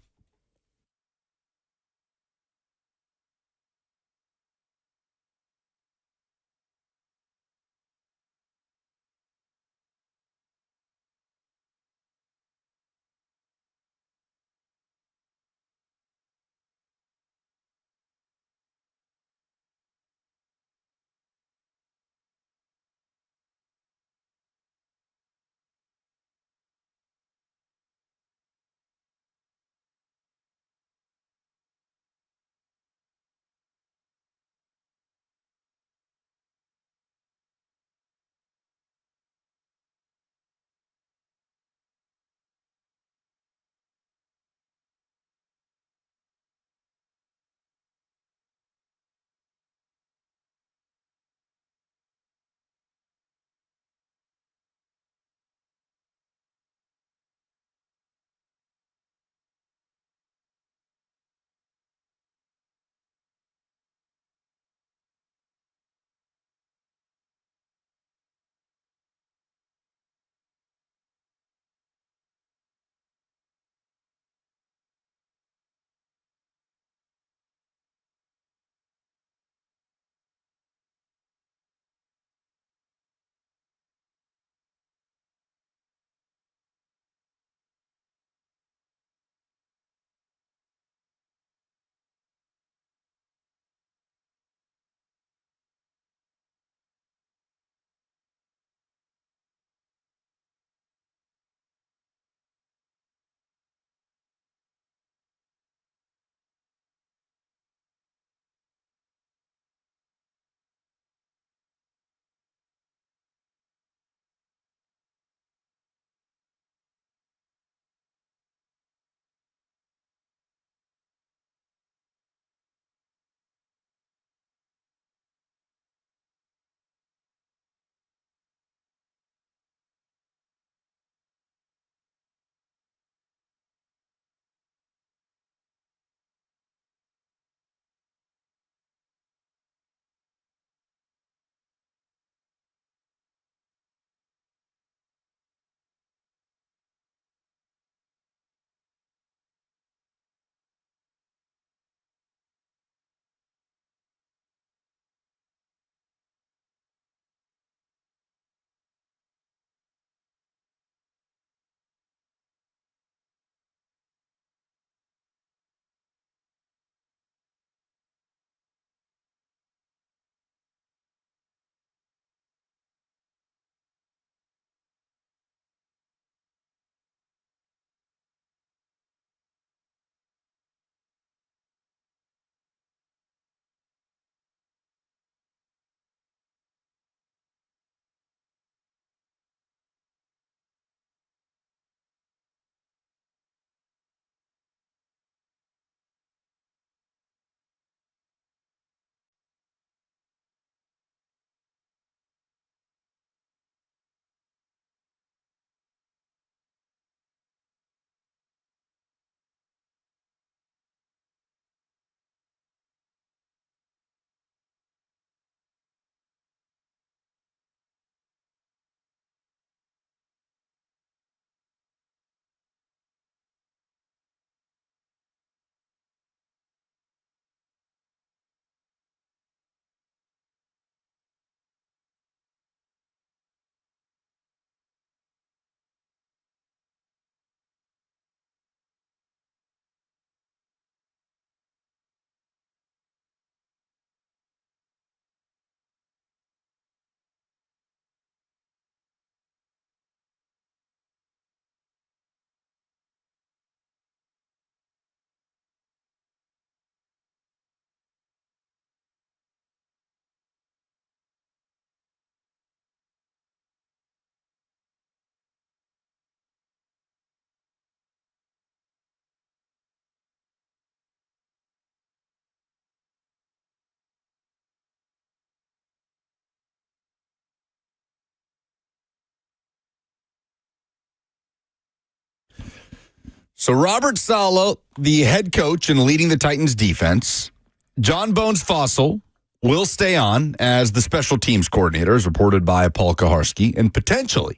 Speaker 2: So Robert Saleh, the head coach and leading the Titans defense. John Bones Fossil will stay on as the special teams coordinator, as reported by Paul Kaharski. And potentially,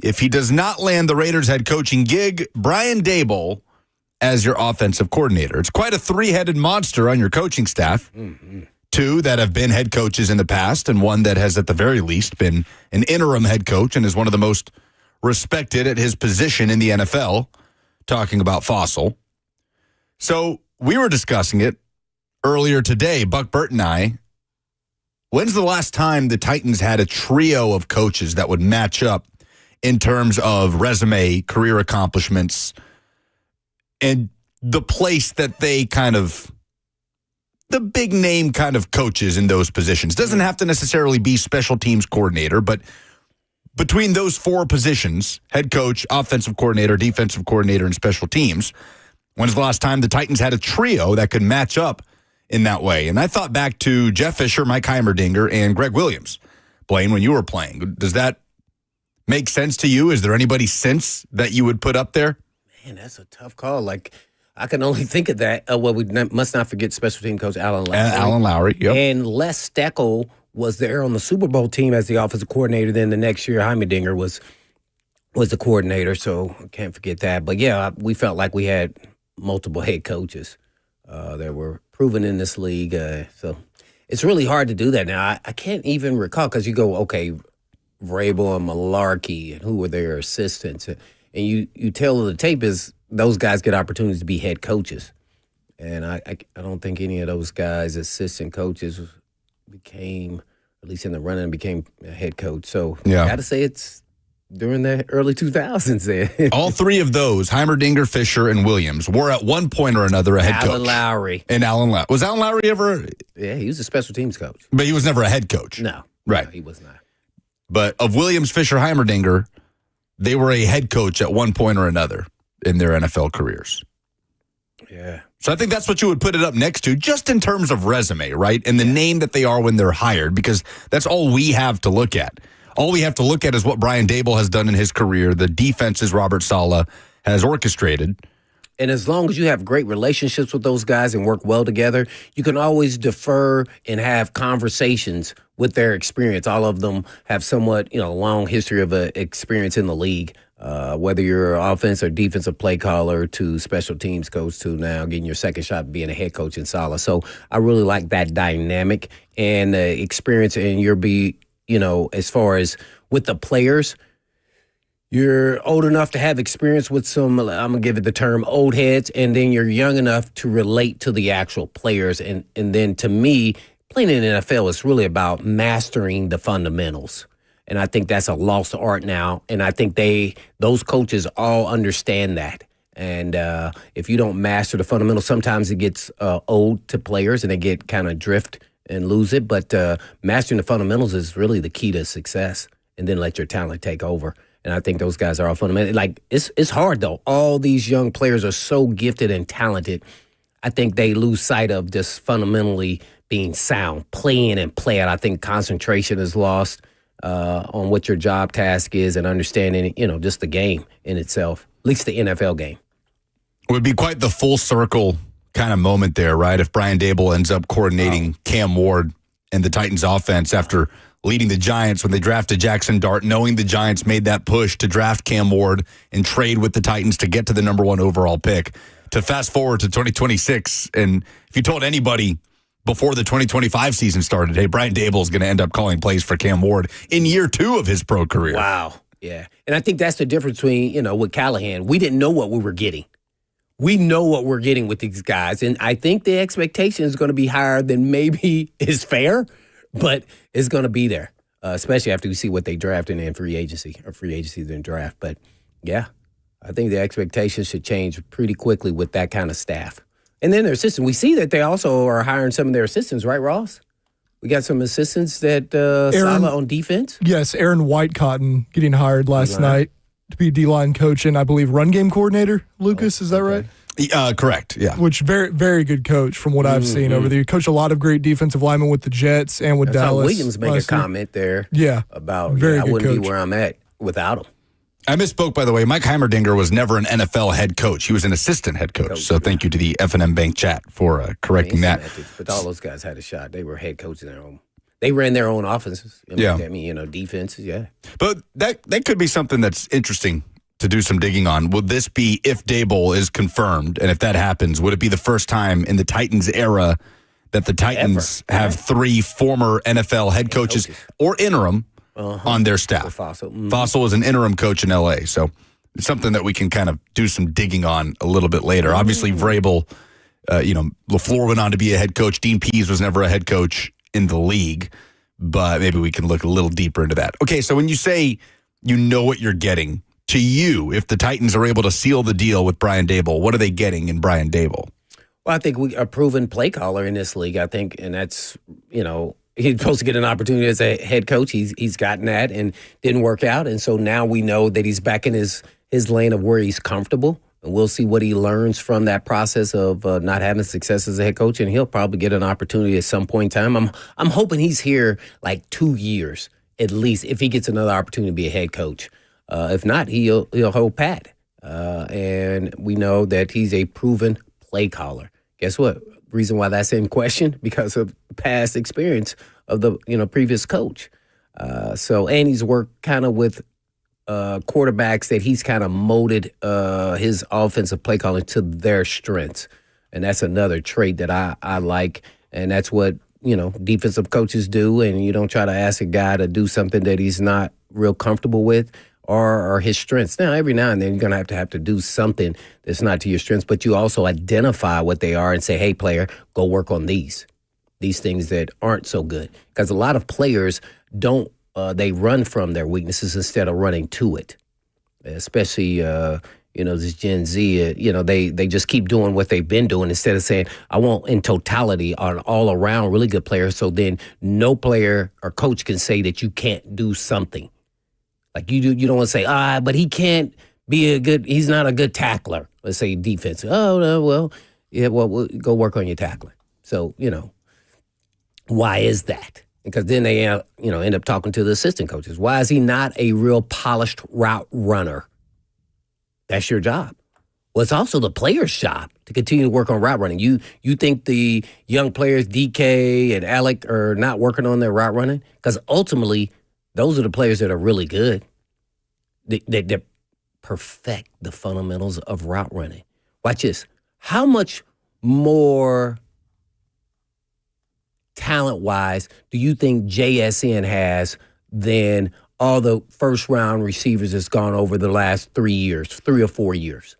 Speaker 2: if he does not land the Raiders head coaching gig, Brian Daboll as your offensive coordinator. It's quite a three-headed monster on your coaching staff. Mm-hmm. Two that have been head coaches in the past, and one that has at the very least been an interim head coach and is one of the most respected at his position in the NFL, talking about Fossil. So we were discussing it earlier today, Buck Burt and I. When's the last time the Titans had a trio of coaches that would match up in terms of resume, career accomplishments, and the place that they kind of, the big name kind of coaches in those positions? Doesn't have to necessarily be special teams coordinator, but between those four positions, head coach, offensive coordinator, defensive coordinator, and special teams, when's the last time the Titans had a trio that could match up in that way? And I thought back to Jeff Fisher, Mike Heimerdinger, and Greg Williams. Blaine, when you were playing, does that make sense to you? Is there anybody since that you would put up there?
Speaker 3: Man, that's a tough call. Like, I can only think of that. We must not forget special team coach Alan Lowry.
Speaker 2: Alan Lowry, yep.
Speaker 3: And Les Steckel was there on the Super Bowl team as the offensive coordinator. Then the next year, Heimerdinger was the coordinator, so I can't forget that. But, yeah, we felt like we had multiple head coaches that were proven in this league. So it's really hard to do that now. I can't even recall because you go, okay, Vrabel and Malarkey and who were their assistants. And you tell the tape is those guys get opportunities to be head coaches. And I don't think any of those guys, assistant coaches, became, at least in the running, became a head coach. So I got to say it's during the early 2000s there.
Speaker 2: All three of those, Heimerdinger, Fisher, and Williams, were at one point or another a head coach.
Speaker 3: Alan Lowry.
Speaker 2: And Alan Lowry. Was Alan Lowry ever?
Speaker 3: Yeah, he was a special teams coach.
Speaker 2: But he was never a head coach.
Speaker 3: No.
Speaker 2: Right.
Speaker 3: No, he was not.
Speaker 2: But of Williams, Fisher, Heimerdinger, they were a head coach at one point or another in their NFL careers.
Speaker 3: Yeah.
Speaker 2: So I think that's what you would put it up next to, just in terms of resume, right? And the name that they are when they're hired, because that's all we have to look at. All we have to look at is what Brian Daboll has done in his career, the defenses Robert Saleh has orchestrated.
Speaker 3: And as long as you have great relationships with those guys and work well together, you can always defer and have conversations with their experience. All of them have somewhat, long history of experience in the league, whether you're an offense or defensive play caller to special teams coach to now getting your second shot being a head coach in Saleh. So I really like that dynamic and the experience. And as far as with the players, you're old enough to have experience with some, I'm going to give it the term, old heads, and then you're young enough to relate to the actual players. And then to me, playing in the NFL is really about mastering the fundamentals. And I think that's a lost art now. And I think those coaches all understand that. And if you don't master the fundamentals, sometimes it gets old to players and they get kind of drift and lose it. But mastering the fundamentals is really the key to success. And then let your talent take over. And I think those guys are all fundamental. Like, it's hard, though. All these young players are so gifted and talented. I think they lose sight of just fundamentally being sound, play in and play out. I think concentration is lost on what your job task is and understanding, just the game in itself, at least the NFL game.
Speaker 2: It would be quite the full circle kind of moment there, right? If Brian Daboll ends up coordinating Cam Ward and the Titans offense after leading the Giants when they drafted Jackson Dart, knowing the Giants made that push to draft Cam Ward and trade with the Titans to get to the number 1 overall pick. To fast forward to 2026, and if you told anybody before the 2025 season started, hey, Brian Daboll is going to end up calling plays for Cam Ward in year 2 of his pro career.
Speaker 3: Wow. Yeah. And I think that's the difference between, with Callahan. We didn't know what we were getting. We know what we're getting with these guys. And I think the expectation is going to be higher than maybe is fair, but it's going to be there, especially after we see what they drafted in free agency than draft. But, yeah, I think the expectations should change pretty quickly with that kind of staff. And then their assistants. We see that they also are hiring some of their assistants, right, Ross? We got some assistants that Saleh on defense.
Speaker 1: Yes, Aaron Whitecotton getting hired last night to be D-line coach and I believe run game coordinator. Lucas, is that right?
Speaker 2: Correct, yeah.
Speaker 1: Which very, very good coach from what I've seen over there. He coached a lot of great defensive linemen with the Jets and with Dallas.
Speaker 3: Williams made a comment there about
Speaker 1: very
Speaker 3: I
Speaker 1: good
Speaker 3: wouldn't
Speaker 1: coach.
Speaker 3: be where I'm at without him.
Speaker 2: I misspoke, by the way. Mike Heimerdinger was never an NFL head coach. He was an assistant head coach. So thank you to the F&M Bank chat for correcting that.
Speaker 3: But all those guys had a shot. They were head coaches in their own. They ran their own offenses. Defenses, yeah.
Speaker 2: But that could be something that's interesting to do some digging on. Would this be, if Daboll is confirmed, and if that happens, would it be the first time in the Titans era that the Titans have 3 former NFL head coaches or interim on their staff? Fossil was an interim coach in L.A., so it's something that we can kind of do some digging on a little bit later. Obviously, Vrabel, LaFleur went on to be a head coach. Dean Pease was never a head coach in the league, but maybe we can look a little deeper into that. Okay, so when you say you know what you're getting, to you, if the Titans are able to seal the deal with Brian Daboll, what are they getting in Brian Daboll?
Speaker 3: Well, I think we are a proven play caller in this league, I think, and that's, he's supposed to get an opportunity as a head coach. He's gotten that and didn't work out, and so now we know that he's back in his lane of where he's comfortable. And we'll see what he learns from that process of not having success as a head coach, and he'll probably get an opportunity at some point in time. I'm hoping he's here like 2 years at least if he gets another opportunity to be a head coach. If not, he'll hold pat. And we know that he's a proven play caller. Guess what? Reason why that's in question because of past experience of the previous coach. And he's worked kind of with quarterbacks that he's kind of molded his offensive play calling to their strengths. And that's another trait that I like. And that's what, defensive coaches do. And you don't try to ask a guy to do something that he's not real comfortable with or his strengths. Now, every now and then you're going to have to do something that's not to your strengths, but you also identify what they are and say, hey, player, go work on these things that aren't so good. Because a lot of players don't, they run from their weaknesses instead of running to it, especially, this Gen Z, they just keep doing what they've been doing instead of saying, I want in totality an all-around really good player, so then no player or coach can say that you can't do something. Like you don't want to say, but he can't be he's not a good tackler. Let's say defense. Oh, no, well, we'll go work on your tackling. So, why is that? Because then they, end up talking to the assistant coaches. Why is he not a real polished route runner? That's your job. Well, it's also the player's job to continue to work on route running. You think the young players, DK and Alec, are not working on their route running? Because ultimately, those are the players that are really good. They perfect the fundamentals of route running. Watch this. How much more talent-wise do you think JSN has than all the first-round receivers that's gone over the last 3 or 4 years?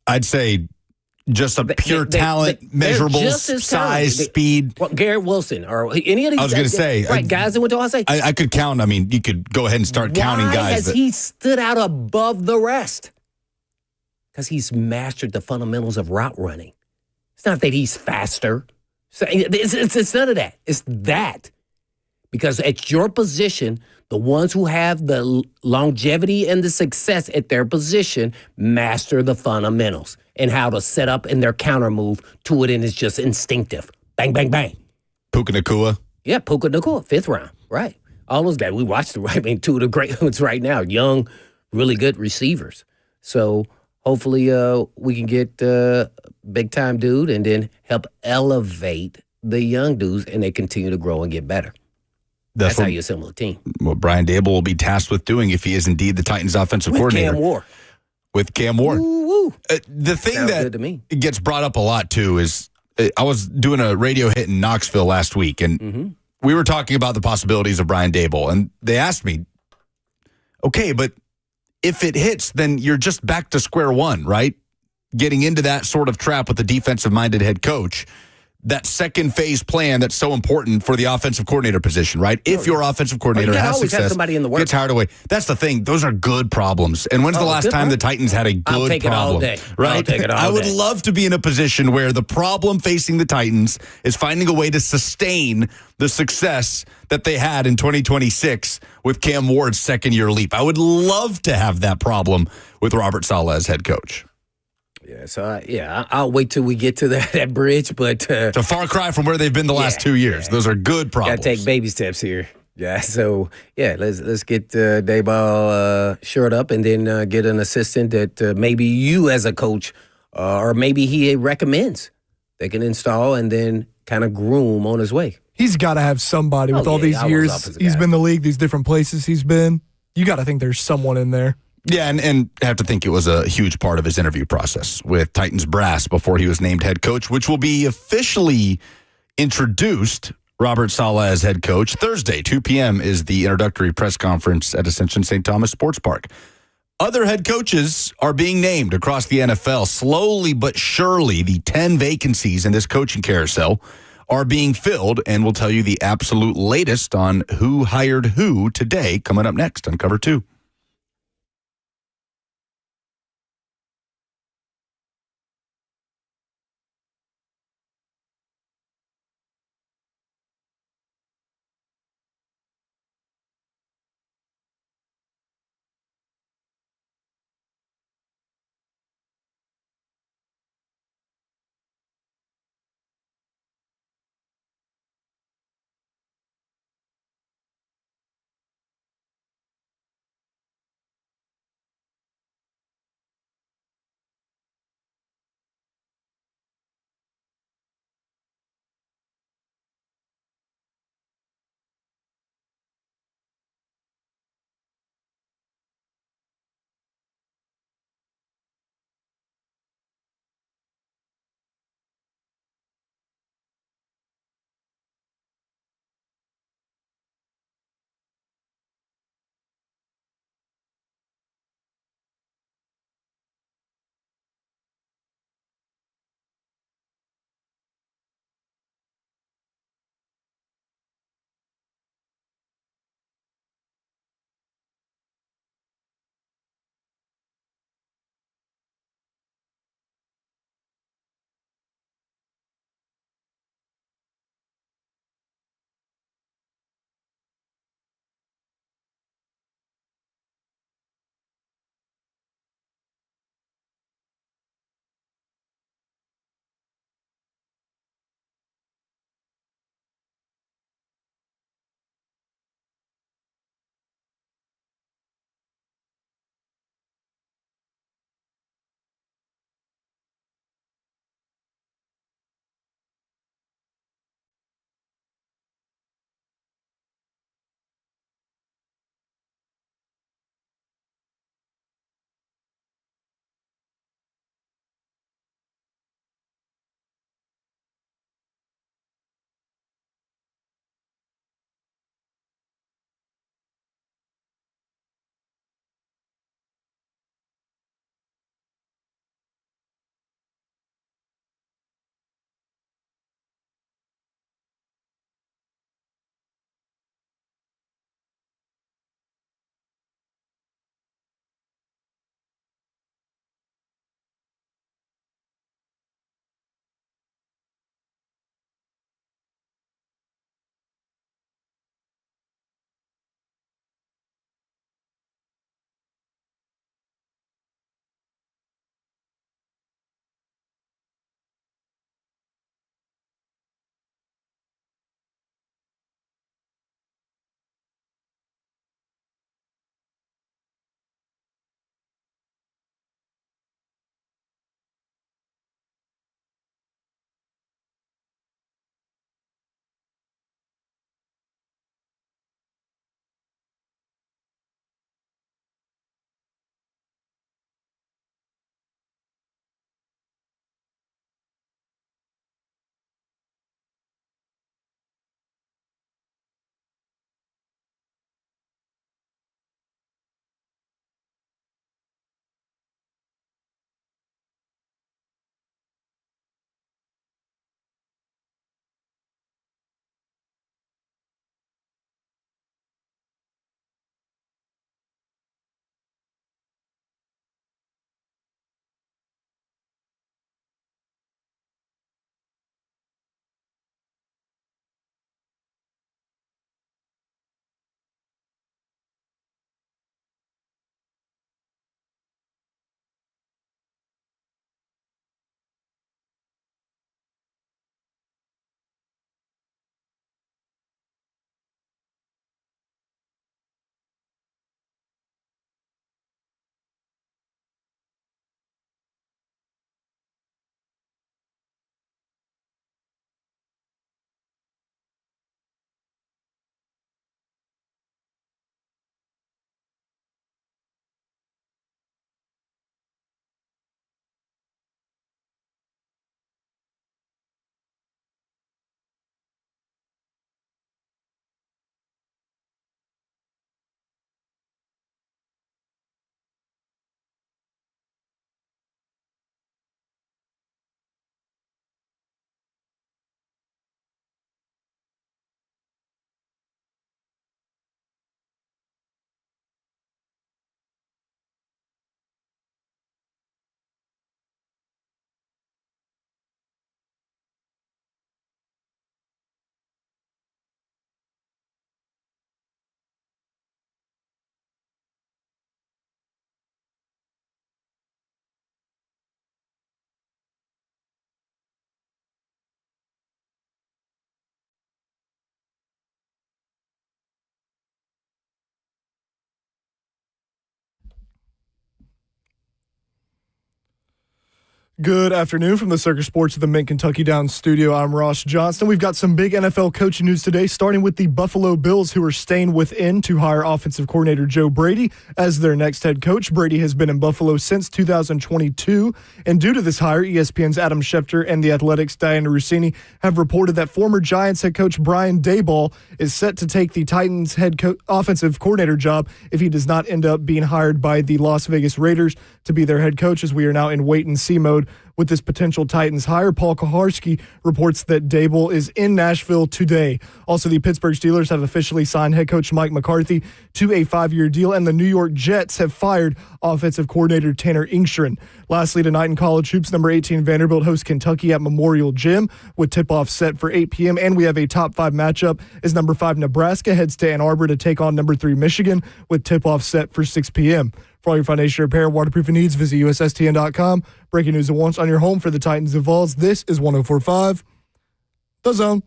Speaker 2: I'd say just a pure talent, measurables, size, speed.
Speaker 3: Well, Garrett Wilson or any of these.
Speaker 2: I was going to say.
Speaker 3: Right, guys that went to Ohio State.
Speaker 2: I could count. I mean, you could go ahead and start counting guys.
Speaker 3: Why has he stood out above the rest? Because he's mastered the fundamentals of route running. It's not that he's faster. It's none of that. It's that. Because at your position, the ones who have the longevity and the success at their position master the fundamentals and how to set up in their counter move to it, and it's just instinctive. Bang, bang, bang.
Speaker 2: Puka Nacua?
Speaker 3: Yeah, Puka Nacua, 5th round. Right. All those guys, we watched two of the great ones right now, young, really good receivers. So hopefully we can get big-time dude and then help elevate the young dudes, and they continue to grow and get better. That's how you assemble a team.
Speaker 2: What Brian Daboll will be tasked with doing if he is indeed the Titans offensive coordinator. With Cam Ward. The thing
Speaker 3: Sounds
Speaker 2: that
Speaker 3: good to me.
Speaker 2: gets brought up a lot, too, is I was doing a radio hit in Knoxville last week, and we were talking about the possibilities of Brian Daboll, and they asked me, okay, but if it hits, then you're just back to square one, right? Getting into that sort of trap with the defensive-minded head coach. That second phase plan that's so important for the offensive coordinator position, right? If your offensive coordinator has success,
Speaker 3: have somebody in the work.
Speaker 2: gets hired away. That's the thing. Those are good problems. And when's the last time the Titans had a good
Speaker 3: I'll take
Speaker 2: problem?
Speaker 3: It all day.
Speaker 2: Right?
Speaker 3: I'll take it all
Speaker 2: I would
Speaker 3: day.
Speaker 2: love to be in a position where the problem facing the Titans is finding a way to sustain the success that they had in 2026 with Cam Ward's second-year leap. I would love to have that problem with Robert Saleh as head coach.
Speaker 3: Yeah, so I'll wait till we get to that bridge, but
Speaker 2: it's a far cry from where they've been the last 2 years. Those are good problems.
Speaker 3: Got to take baby steps here. Yeah, so yeah, let's get Daboll shored up, and then get an assistant that maybe you as a coach, or maybe he recommends, they can install and then kind of groom on his way.
Speaker 1: He's got to have somebody with all
Speaker 3: yeah,
Speaker 1: these
Speaker 3: I was
Speaker 1: years.
Speaker 3: offensive
Speaker 1: He's
Speaker 3: guy.
Speaker 1: been in the league, these different places he's been. You got to think there's someone in there.
Speaker 2: Yeah, and have to think it was a huge part of his interview process with Titans brass before he was named head coach, which will be officially introduced. Robert Saleh as head coach. Thursday, 2 p.m. is the introductory press conference at Ascension St. Thomas Sports Park. Other head coaches are being named across the NFL. Slowly but surely, the 10 vacancies in this coaching carousel are being filled, and we'll tell you the absolute latest on who hired who today, coming up next on Cover 2.
Speaker 1: Good afternoon from the Circus Sports of the Mint Kentucky Downs studio. I'm Ross Johnston. We've got some big NFL coaching news today, starting with the Buffalo Bills, who are staying within to hire offensive coordinator Joe Brady as their next head coach. Brady has been in Buffalo since 2022, and due to this hire, ESPN's Adam Schefter and The Athletic's Diana Rossini have reported that former Giants head coach Brian Daboll is set to take the Titans offensive coordinator job if he does not end up being hired by the Las Vegas Raiders to be their head coach, as we are now in wait-and-see mode with this potential Titans hire. Paul Kuharsky reports that Daboll is in Nashville today. Also, the Pittsburgh Steelers have officially signed head coach Mike McCarthy to a 5-year deal, and the New York Jets have fired offensive coordinator Tanner Ingstren. Lastly, tonight in college hoops, number 18 Vanderbilt hosts Kentucky at Memorial Gym with tip-off set for 8 p.m., and we have a top 5 matchup as number 5 Nebraska heads to Ann Arbor to take on number 3 Michigan with tip-off set for 6 p.m. For all your foundation repair and waterproofing needs, visit USSTN.com. Breaking news at once on your home for the Titans and Vols. This is 104.5 The Zone.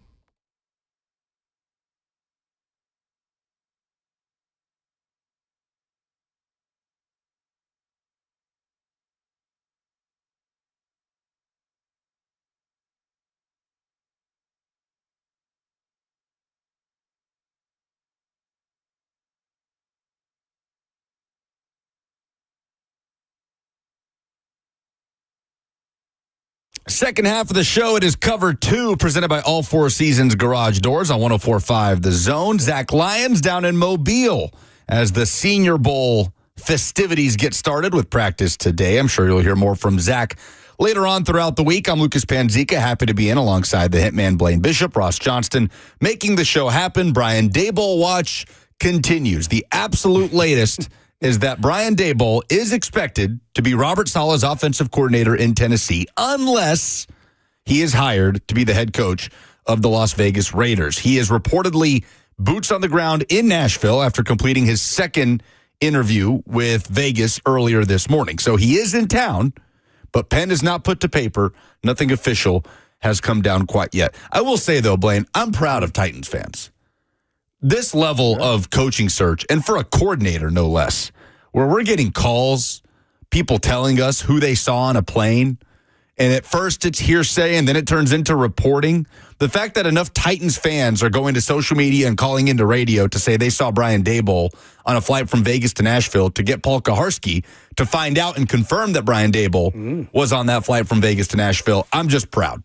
Speaker 2: Second half of the show, it is Cover 2, presented by All Four Seasons Garage Doors on 104.5 The Zone. Zach Lyons down in Mobile as the Senior Bowl festivities get started with practice today. I'm sure you'll hear more from Zach later on throughout the week. I'm Lucas Panzica, happy to be in alongside the hitman Blaine Bishop, Ross Johnston, making the show happen. Brian Daboll watch continues. The absolute latest is that Brian Daboll is expected to be Robert Saleh's offensive coordinator in Tennessee unless he is hired to be the head coach of the Las Vegas Raiders. He is reportedly boots on the ground in Nashville after completing his second interview with Vegas earlier this morning. So he is in town, but pen is not put to paper. Nothing official has come down quite yet. I will say, though, Blaine, I'm proud of Titans fans. This level of coaching search, and for a coordinator, no less, where we're getting calls, people telling us who they saw on a plane, and at first it's hearsay, and then it turns into reporting. The fact that enough Titans fans are going to social media and calling into radio to say they saw Brian Daboll on a flight from Vegas to Nashville to get Paul Kuharsky to find out and confirm that Brian Daboll was on that flight from Vegas to Nashville, I'm just proud.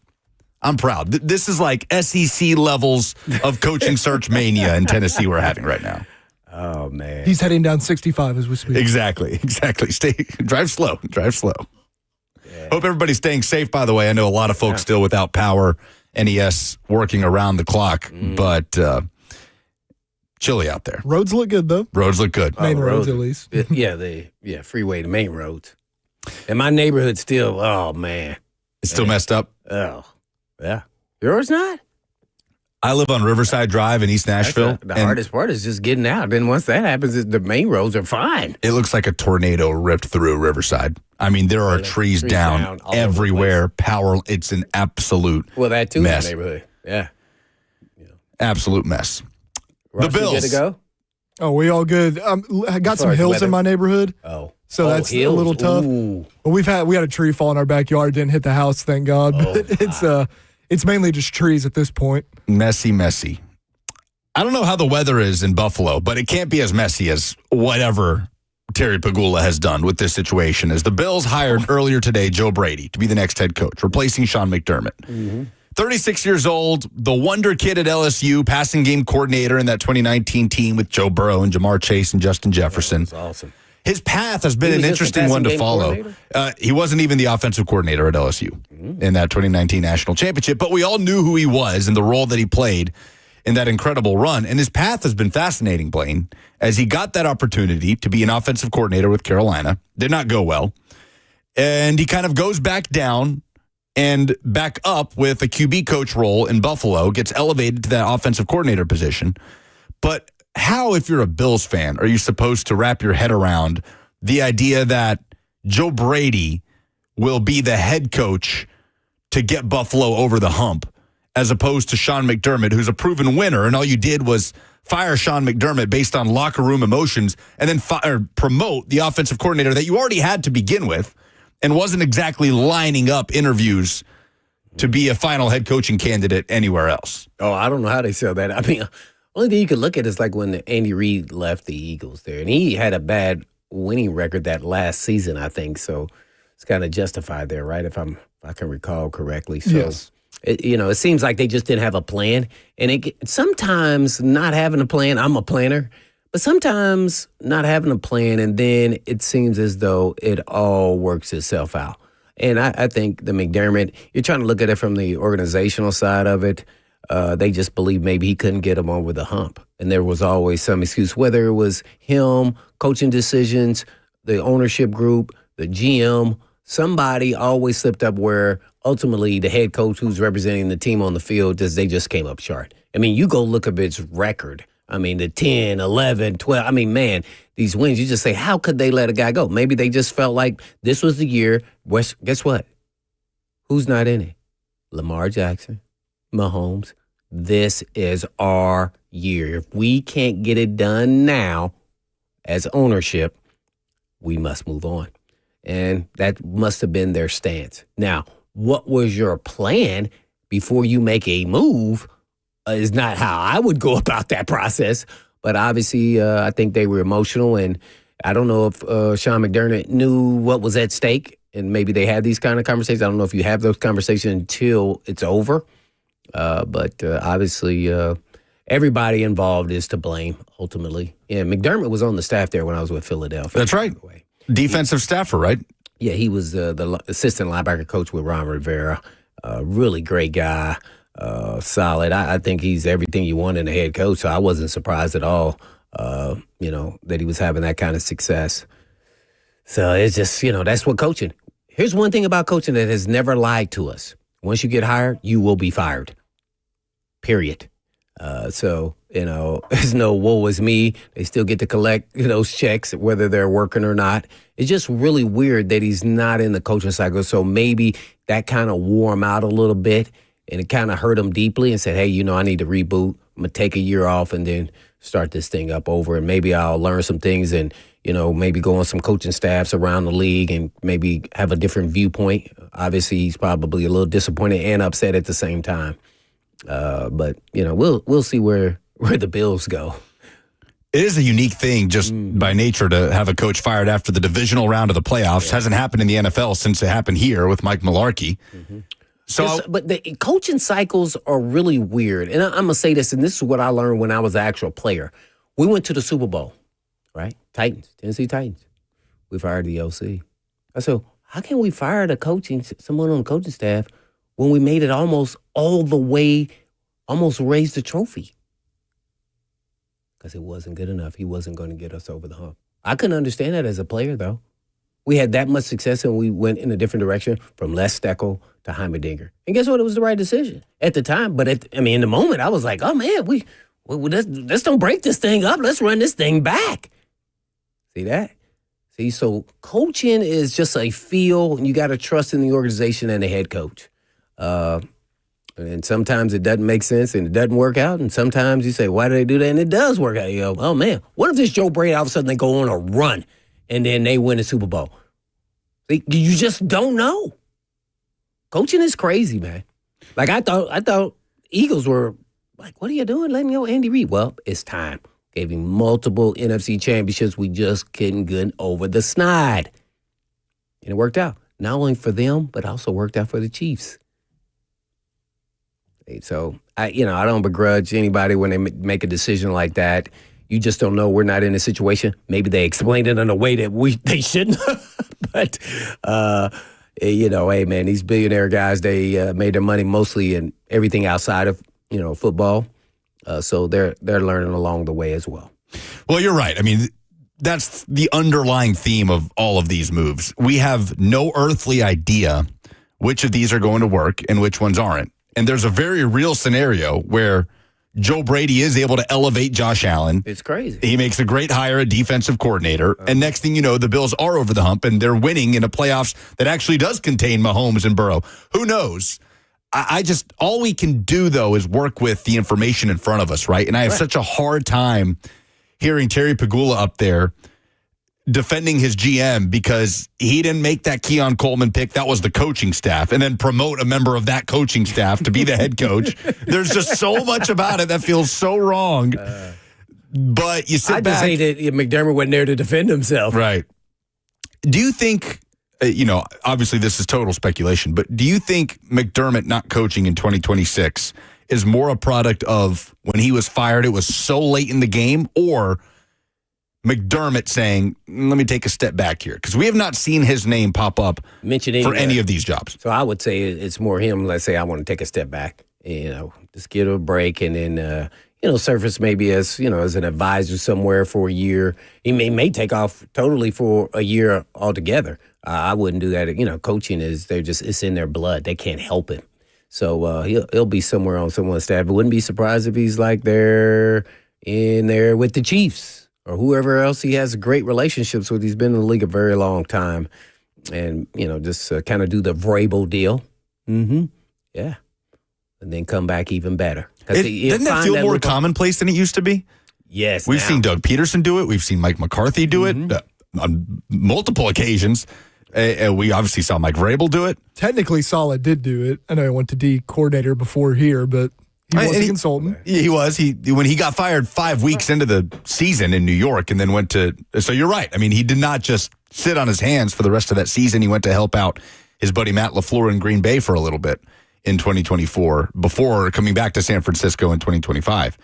Speaker 2: I'm proud. This is like SEC levels of coaching search mania in Tennessee we're having right now.
Speaker 3: Oh, man.
Speaker 1: He's heading down 65 as we speak.
Speaker 2: Exactly. Drive slow. Yeah. Hope everybody's staying safe, by the way. I know a lot of folks still without power, NES working around the clock, but chilly out there.
Speaker 1: Roads look good, though.
Speaker 2: Roads look good.
Speaker 1: Main roads, at least.
Speaker 3: Freeway to main roads. And my neighborhood still, oh, man.
Speaker 2: It's still messed up?
Speaker 3: Oh. Yeah. Yours not?
Speaker 2: I live on Riverside Drive in East Nashville.
Speaker 3: The hardest part is just getting out. Then once that happens, the main roads are fine.
Speaker 2: It looks like a tornado ripped through Riverside. I mean, there are trees down everywhere. Power. It's an absolute
Speaker 3: that too
Speaker 2: mess.
Speaker 3: In the neighborhood. Yeah.
Speaker 2: Absolute mess.
Speaker 3: Ross,
Speaker 2: the Bills.
Speaker 3: You good to go?
Speaker 1: Oh, we all good. I got some hills in my neighborhood. So that's
Speaker 3: hills.
Speaker 1: a little tough.
Speaker 3: Ooh.
Speaker 1: Well, we had a tree fall in our backyard. Didn't hit the house, thank God. But it's mainly just trees at this point.
Speaker 2: Messy. I don't know how the weather is in Buffalo, but it can't be as messy as whatever Terry Pagula has done with this situation. As the Bills hired earlier today Joe Brady to be the next head coach, replacing Sean McDermott. 36 years old, the wonder kid at LSU, passing game coordinator in that 2019 team with Joe Burrow and Jamar Chase and Justin Jefferson.
Speaker 3: That's awesome.
Speaker 2: His path has been an interesting one to follow. He wasn't even the offensive coordinator at LSU in that 2019 national championship, but we all knew who he was and the role that he played in that incredible run. And his path has been fascinating, Blaine, as he got that opportunity to be an offensive coordinator with Carolina. Did not go well. And he kind of goes back down and back up with a QB coach role in Buffalo, gets elevated to that offensive coordinator position. But how, if you're a Bills fan, are you supposed to wrap your head around the idea that Joe Brady will be the head coach to get Buffalo over the hump, as opposed to Sean McDermott, who's a proven winner, and all you did was fire Sean McDermott based on locker room emotions and then promote the offensive coordinator that you already had to begin with and wasn't exactly lining up interviews to be a final head coaching candidate anywhere else.
Speaker 3: Oh, I don't know how they sell that. I mean, only thing you could look at is like when Andy Reid left the Eagles there, and he had a bad winning record that last season, I think. So it's kind of justified there, right? If I can recall correctly. So,
Speaker 1: Yes.
Speaker 3: it seems like they just didn't have a plan, and sometimes not having a plan. I'm a planner, but sometimes not having a plan, and then it seems as though it all works itself out. And I think the McDermott, you're trying to look at it from the organizational side of it. They just believe maybe he couldn't get them over the hump. And there was always some excuse, whether it was him, coaching decisions, the ownership group, the GM, somebody always slipped up where ultimately the head coach who's representing the team on the field, they just came up short. I mean, you go look at its record. I mean, the 10, 11, 12. I mean, man, these wins, you just say, how could they let a guy go? Maybe they just felt like this was the year. Guess what? Who's not in it? Lamar Jackson, Mahomes. This is our year. If we can't get it done now as ownership, we must move on. And that must have been their stance. Now, what was your plan before you make a move is not how I would go about that process. But obviously, I think they were emotional. And I don't know if Sean McDermott knew what was at stake. And maybe they had these kind of conversations. I don't know if you have those conversations until it's over. But obviously, everybody involved is to blame, ultimately. Yeah, McDermott was on the staff there when I was with Philadelphia.
Speaker 2: That's right. Defensive staffer, right?
Speaker 3: Yeah, he was the assistant linebacker coach with Ron Rivera. Really great guy, solid. I think he's everything you want in a head coach, so I wasn't surprised at all, that he was having that kind of success. So it's just, that's what coaching. Here's one thing about coaching that has never lied to us. Once you get hired, you will be fired. Period. So, there's no woe is me. They still get to collect those checks, whether they're working or not. It's just really weird that he's not in the coaching cycle. So maybe that kind of wore him out a little bit, and it kind of hurt him deeply and said, hey, I need to reboot. I'm going to take a year off and then start this thing up over. And maybe I'll learn some things and, maybe go on some coaching staffs around the league and maybe have a different viewpoint. Obviously, he's probably a little disappointed and upset at the same time. But we'll see where the Bills go.
Speaker 2: It is a unique thing just by nature to have a coach fired after the divisional round of the playoffs. Yeah. Hasn't happened in the NFL since it happened here with Mike Mularkey. Mm-hmm.
Speaker 3: But the coaching cycles are really weird. And I'm going to say this, and this is what I learned when I was an actual player. We went to the Super Bowl, right? Tennessee Titans. We fired the OC. I said, how can we fire someone on the coaching staff when we made it almost all the way, almost raised the trophy? Because it wasn't good enough. He wasn't going to get us over the hump. I couldn't understand that as a player, though. We had that much success, and we went in a different direction from Les Steckel to Heimerdinger. And guess what? It was the right decision at the time. But in the moment, I was like, oh, man, let's don't break this thing up. Let's run this thing back. See that? So coaching is just a feel, and you got to trust in the organization and the head coach. And sometimes it doesn't make sense and it doesn't work out. And sometimes you say, why do they do that? And it does work out. You go, oh, man, what if this Joe Brady, all of a sudden they go on a run and then they win the Super Bowl? You just don't know. Coaching is crazy, man. Like I thought Eagles were like, what are you doing? Letting go Andy Reid. Well, it's time. Gave him multiple NFC championships. We just couldn't get over the snide. And it worked out. Not only for them, but also worked out for the Chiefs. So, I don't begrudge anybody when they make a decision like that. You just don't know. We're not in a situation. Maybe they explained it in a way that they shouldn't. But, hey, man, these billionaire guys, they made their money mostly in everything outside of, football. So they're learning along the way as well.
Speaker 2: Well, you're right. I mean, that's the underlying theme of all of these moves. We have no earthly idea which of these are going to work and which ones aren't. And there's a very real scenario where Joe Brady is able to elevate Josh Allen.
Speaker 3: It's crazy.
Speaker 2: He makes a great hire, a defensive coordinator. And next thing you know, the Bills are over the hump and they're winning in a playoffs that actually does contain Mahomes and Burrow. Who knows? All we can do, though, is work with the information in front of us, right? And I have such a hard time hearing Terry Pegula up there defending his GM because he didn't make that Keon Coleman pick. That was the coaching staff. And then promote a member of that coaching staff to be the head coach. There's just so much about it that feels so wrong. But you sit back.
Speaker 3: I just hate that McDermott wasn't there to defend himself.
Speaker 2: Right. Do you think, obviously this is total speculation, but do you think McDermott not coaching in 2026 is more a product of when he was fired, it was so late in the game, or McDermott saying, let me take a step back here? Because we have not seen his name pop up for any of these jobs.
Speaker 3: So I would say it's more him. Let's say I want to take a step back, just get a break and then, surface maybe as an advisor somewhere for a year. He may take off totally for a year altogether. I wouldn't do that. Coaching it's in their blood. They can't help it. So he'll be somewhere on someone's staff. I wouldn't be surprised if he's like there in there with the Chiefs or whoever else he has great relationships with. He's been in the league a very long time. And, just kind of do the Vrabel deal. Mm-hmm. Yeah. And then come back even better.
Speaker 2: Doesn't that feel more commonplace than it used to be?
Speaker 3: Yes.
Speaker 2: We've seen Doug Peterson do it. We've seen Mike McCarthy do it on multiple occasions. We obviously saw Mike Vrabel do it.
Speaker 1: Technically, Saleh did do it. I know he went to D coordinator before here, but he was a consultant.
Speaker 2: He was. When he got fired 5 weeks into the season in New York and then went to – so you're right. I mean, he did not just sit on his hands for the rest of that season. He went to help out his buddy Matt LaFleur in Green Bay for a little bit in 2024 before coming back to San Francisco in 2025.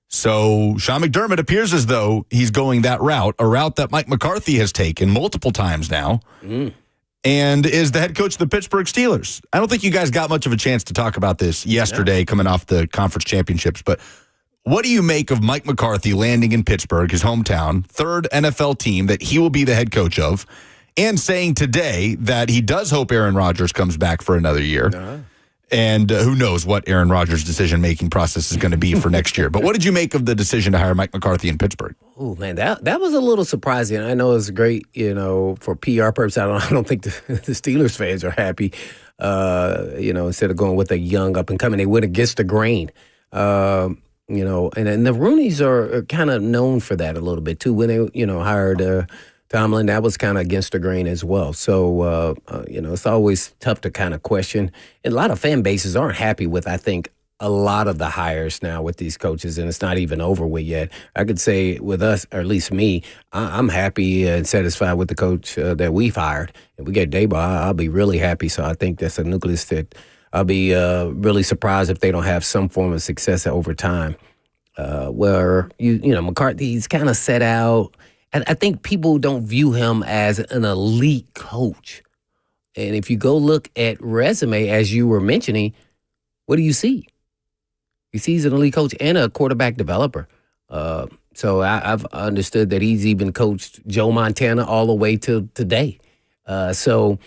Speaker 2: So Sean McDermott appears as though he's going that route, a route that Mike McCarthy has taken multiple times now, and is the head coach of the Pittsburgh Steelers. I don't think you guys got much of a chance to talk about this yesterday coming off the conference championships, but what do you make of Mike McCarthy landing in Pittsburgh, his hometown, third NFL team that he will be the head coach of, and saying today that he does hope Aaron Rodgers comes back for another year? And who knows what Aaron Rodgers' decision-making process is going to be for next year. But what did you make of the decision to hire Mike McCarthy in Pittsburgh?
Speaker 3: Oh, man, that was a little surprising. I know it's great, for PR purposes. I don't think the Steelers fans are happy, instead of going with a young up-and-coming. They went against the grain, and the Rooneys are kind of known for that a little bit, too. When they, hired Tomlin, that was kind of against the grain as well. So, it's always tough to kind of question. And a lot of fan bases aren't happy with, I think, a lot of the hires now with these coaches, and it's not even over with yet. I could say with us, or at least me, I'm happy and satisfied with the coach that we've hired. If we get Daboll, I'll be really happy. So I think that's a nucleus that I'll be really surprised if they don't have some form of success over time. Where, McCarthy's kind of set out. And I think people don't view him as an elite coach. And if you go look at resume, as you were mentioning, what do you see? You see he's an elite coach and a quarterback developer. So I've understood that he's even coached Joe Montana all the way to today. So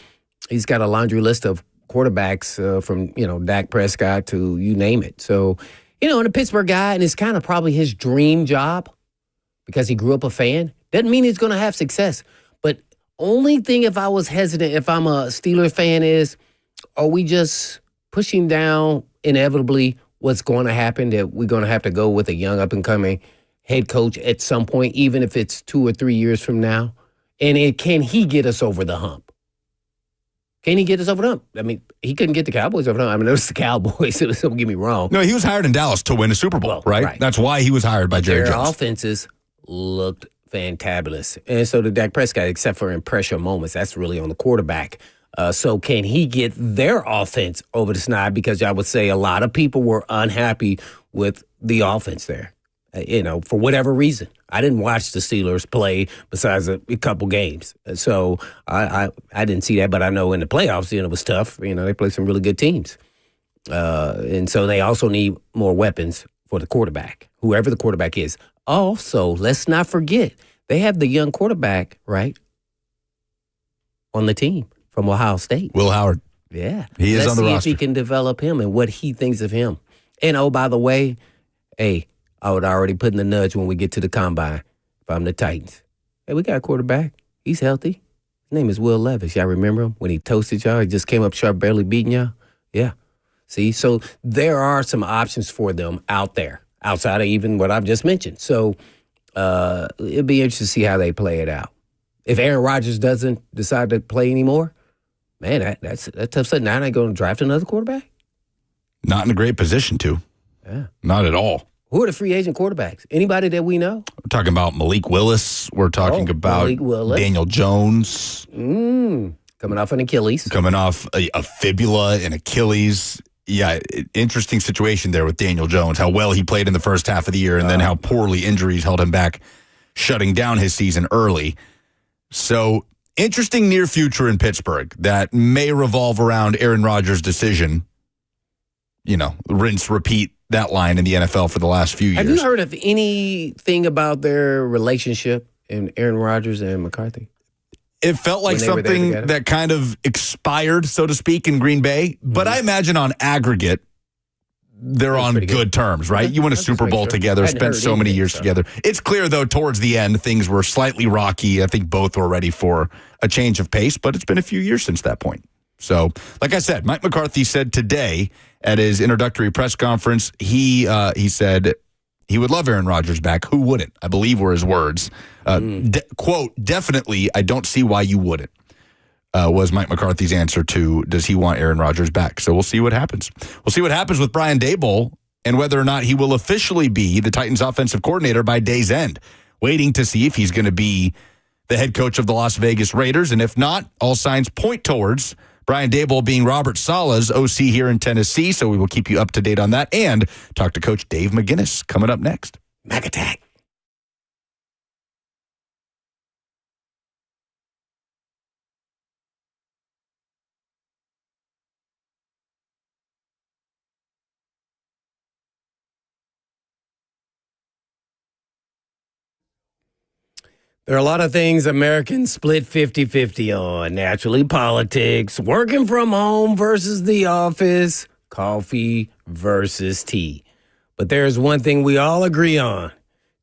Speaker 3: he's got a laundry list of quarterbacks from, Dak Prescott to you name it. So, and a Pittsburgh guy, and it's kind of probably his dream job because he grew up a fan. Doesn't mean he's going to have success. But only thing if I was hesitant, if I'm a Steelers fan, is are we just pushing down inevitably what's going to happen, that we're going to have to go with a young up-and-coming head coach at some point, even if it's 2 or 3 years from now? And can he get us over the hump? Can he get us over the hump? I mean, he couldn't get the Cowboys over the hump. I mean, it was the Cowboys, so don't get me wrong.
Speaker 2: No, he was hired in Dallas to win a Super Bowl, right? That's why he was hired by Jerry Jones.
Speaker 3: Their offenses looked fantabulous. And so did Dak Prescott, except for in pressure moments. That's really on the quarterback. So can he get their offense over the snide? Because I would say a lot of people were unhappy with the offense there, for whatever reason. I didn't watch the Steelers play besides a couple games. So I didn't see that, but I know in the playoffs, it was tough. They played some really good teams. And so they also need more weapons for the quarterback, whoever the quarterback is. Also, let's not forget, they have the young quarterback, right, on the team from Ohio State.
Speaker 2: Will Howard.
Speaker 3: Yeah.
Speaker 2: He is on the roster.
Speaker 3: Let's see if he can develop him and what he thinks of him. And, oh, by the way, I would already put in the nudge when we get to the combine if I'm the Titans. Hey, we got a quarterback. He's healthy. His name is Will Levis. Y'all remember him when he toasted y'all? He just came up sharp, barely beating y'all? Yeah. See, so there are some options for them out there, outside of even what I've just mentioned. So It'd be interesting to see how they play it out. If Aaron Rodgers doesn't decide to play anymore, man, that's tough. So now they're going to draft another quarterback?
Speaker 2: Not in a great position to.
Speaker 3: Yeah.
Speaker 2: Not at all.
Speaker 3: Who are the free agent quarterbacks? Anybody that we know?
Speaker 2: We're talking about Malik Willis. We're talking about
Speaker 3: Malik Willis.
Speaker 2: Daniel Jones.
Speaker 3: Coming off an Achilles.
Speaker 2: Coming off a fibula and Achilles. Yeah, interesting situation there with Daniel Jones, how well he played in the first half of the year and then how poorly injuries held him back, shutting down his season early. So, interesting near future in Pittsburgh that may revolve around Aaron Rodgers' decision. You know, rinse, repeat that line in the NFL for the last few years.
Speaker 3: Have you heard of anything about their relationship and Aaron Rodgers and McCarthy?
Speaker 2: It felt like something that kind of expired, so to speak, in Green Bay. But I imagine on aggregate, they're on good terms, right? You won a Super Bowl together, spent so many years together. It's clear, though, towards the end, things were slightly rocky. I think both were ready for a change of pace, but it's been a few years since that point. So, like I said, Mike McCarthy said today at his introductory press conference, he said he would love Aaron Rodgers back. Who wouldn't? I believe were his words. Quote, definitely, I don't see why you wouldn't, was Mike McCarthy's answer to, does he want Aaron Rodgers back? So we'll see what happens. We'll see what happens with Brian Daboll and whether or not he will officially be the Titans offensive coordinator by day's end. Waiting to see if he's going to be the head coach of the Las Vegas Raiders. And if not, all signs point towards Brian Daboll being Robert Saleh's OC here in Tennessee. So we will keep you up to date on that and talk to Coach Dave McGinnis coming up next.
Speaker 3: Mack Attack. There are a lot of things Americans split 50-50 on. Naturally, politics, working from home versus the office, coffee versus tea. But there's one thing we all agree on.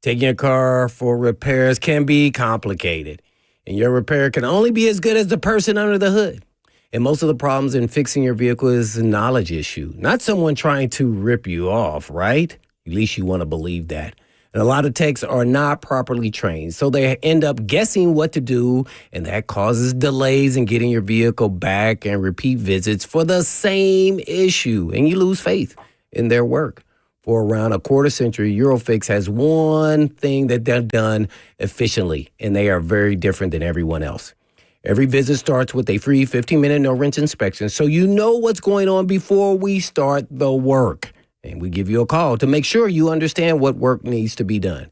Speaker 3: Taking your car for repairs can be complicated. And your repair can only be as good as the person under the hood. And most of the problems in fixing your vehicle is a knowledge issue, not someone trying to rip you off, right? At least you want to believe that. And a lot of techs are not properly trained, so they end up guessing what to do, and that causes delays in getting your vehicle back and repeat visits for the same issue, and you lose faith in their work. For around a quarter century, Eurofix has one thing that they've done efficiently, and they are very different than everyone else. Every visit starts with a free 15-minute no-wrench inspection, so you know what's going on before we start the work. And we give you a call to make sure you understand what work needs to be done.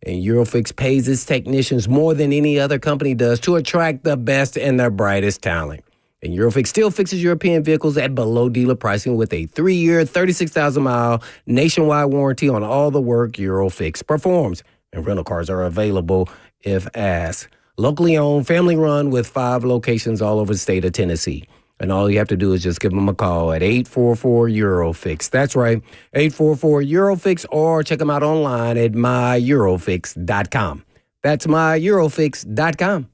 Speaker 3: And Eurofix pays its technicians more than any other company does to attract the best and the brightest talent. And Eurofix still fixes European vehicles at below dealer pricing with a 3-year, 36,000-mile nationwide warranty on all the work Eurofix performs. And rental cars are available if asked. Locally owned, family run with 5 locations all over the state of Tennessee. And all you have to do is just give them a call at 844-EUROFIX. That's right, 844-EUROFIX, or check them out online at myEurofix.com. That's myEurofix.com.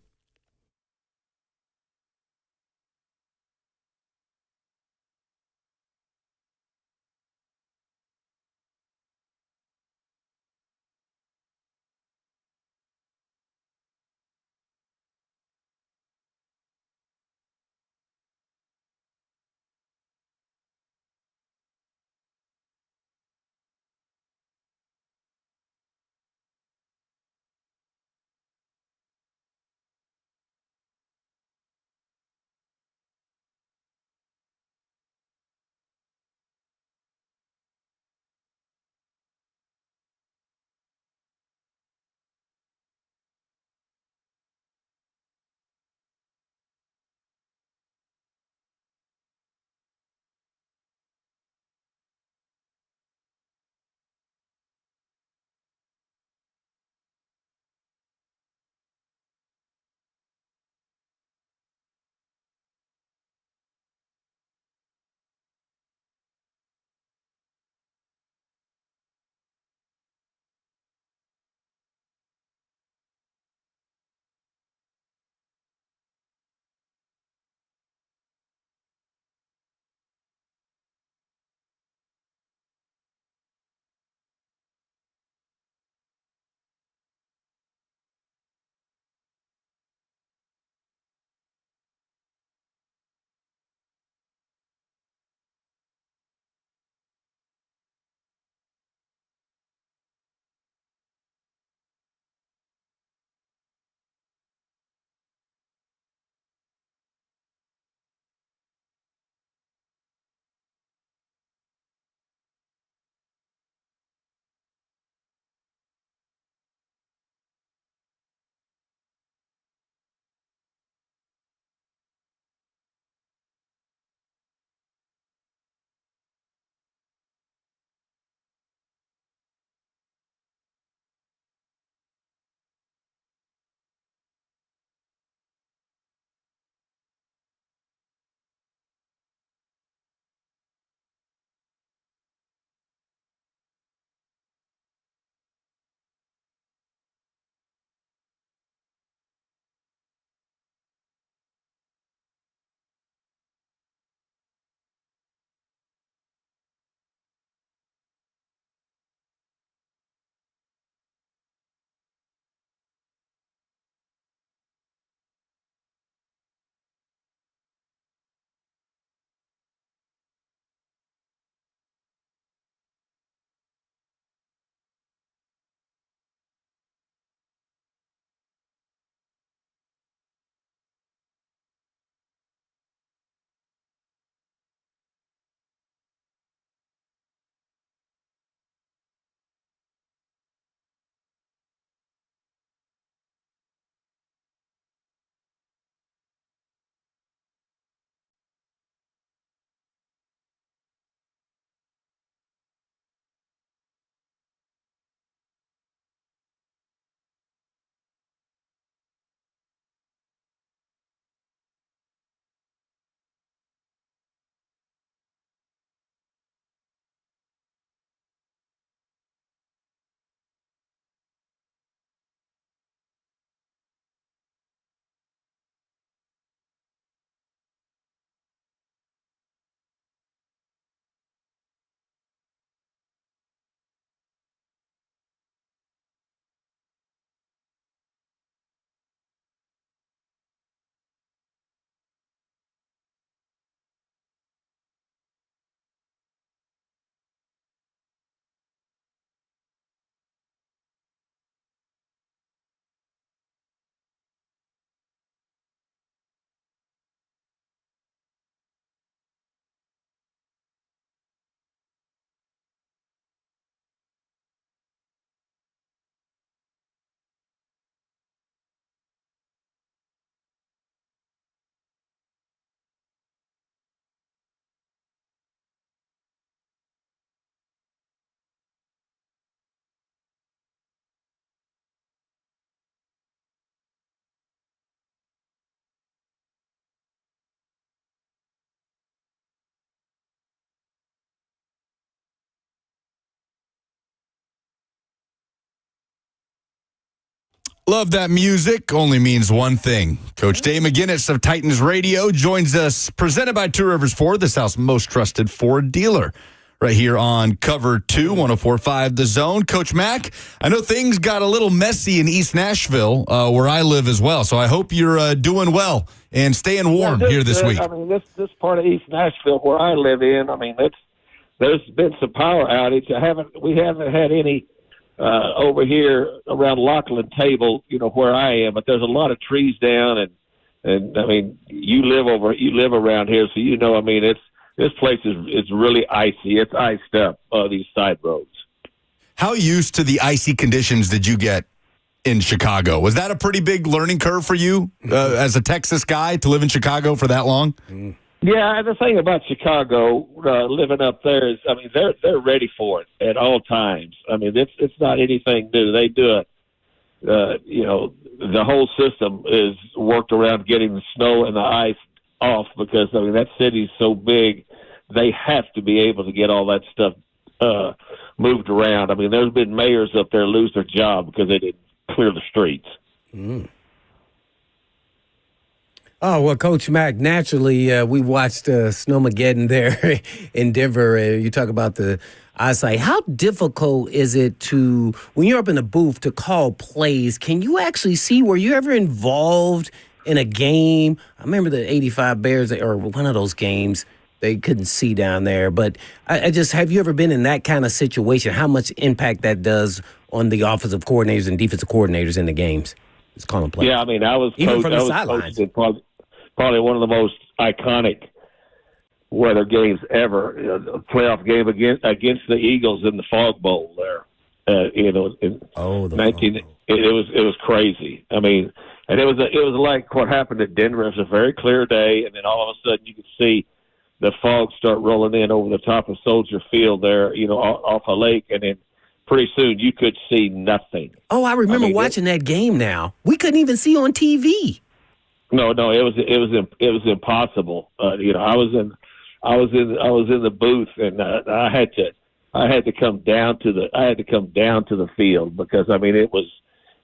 Speaker 2: Love that music. Only means one thing. Coach Dave McGinnis of Titans Radio joins us, presented by Two Rivers Ford, the South's most trusted Ford dealer. Right here on Cover 2, 104.5 The Zone. Coach Mack, I know things got a little messy in East Nashville, where I live as well, so I hope you're doing well and staying warm here this week.
Speaker 7: I mean, this part of East Nashville where I live in, I mean, there's been some power outage. We haven't had any over here around Lachlan Table, where I am, but there's a lot of trees down, and I mean, you live around here, so I mean, this place is really icy. It's iced up, these side roads.
Speaker 2: How used to the icy conditions did you get in Chicago? Was that a pretty big learning curve for you as a Texas guy to live in Chicago for that long?
Speaker 7: Yeah, and the thing about Chicago, living up there is, I mean, they're ready for it at all times. I mean, it's not anything new. They do it. The whole system is worked around getting the snow and the ice off because, I mean, that city's so big, they have to be able to get all that stuff moved around. I mean, there's been mayors up there lose their job because they didn't clear the streets.
Speaker 3: Mm. Oh, well, Coach Mack, naturally, we watched Snowmageddon there in Denver. You talk about the eyesight. How difficult is it when you're up in the booth, to call plays? Can you actually see? Were you ever involved in a game? I remember the 85 Bears, or one of those games, they couldn't see down there. But I just, have you ever been in that kind of situation? How much impact that does on the offensive coordinators and defensive coordinators in the games? It's calling plays.
Speaker 7: Yeah, I mean, I was
Speaker 3: even from the sidelines.
Speaker 7: Probably one of the most iconic weather games ever. A playoff game against the Eagles in the Fog Bowl there. In 19. It was crazy. I mean, and it was like what happened at Denver. It was a very clear day, and then all of a sudden you could see the fog start rolling in over the top of Soldier Field there, off a lake, and then pretty soon you could see nothing.
Speaker 3: Oh, I remember watching that game now. We couldn't even see on TV.
Speaker 7: No, it was impossible. I was in the booth, and I had to come down to the field because, I mean, it was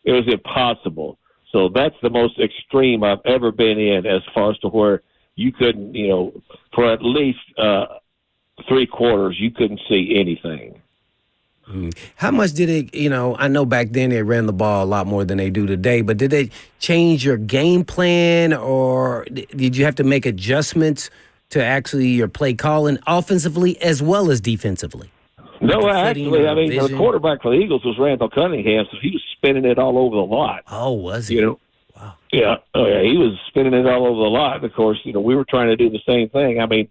Speaker 7: impossible. So that's the most extreme I've ever been in, as far as to where you couldn't, for at least 3 quarters, you couldn't see anything.
Speaker 3: How much did it, I know back then they ran the ball a lot more than they do today, but did they change your game plan, or did you have to make adjustments to actually your play calling offensively as well as defensively?
Speaker 7: No, actually, I mean, the quarterback for the Eagles was Randall Cunningham, so he was spinning it all over the lot.
Speaker 3: Oh, was he?
Speaker 7: Wow. Yeah. Oh, yeah, he was spinning it all over the lot. And of course, we were trying to do the same thing. I mean,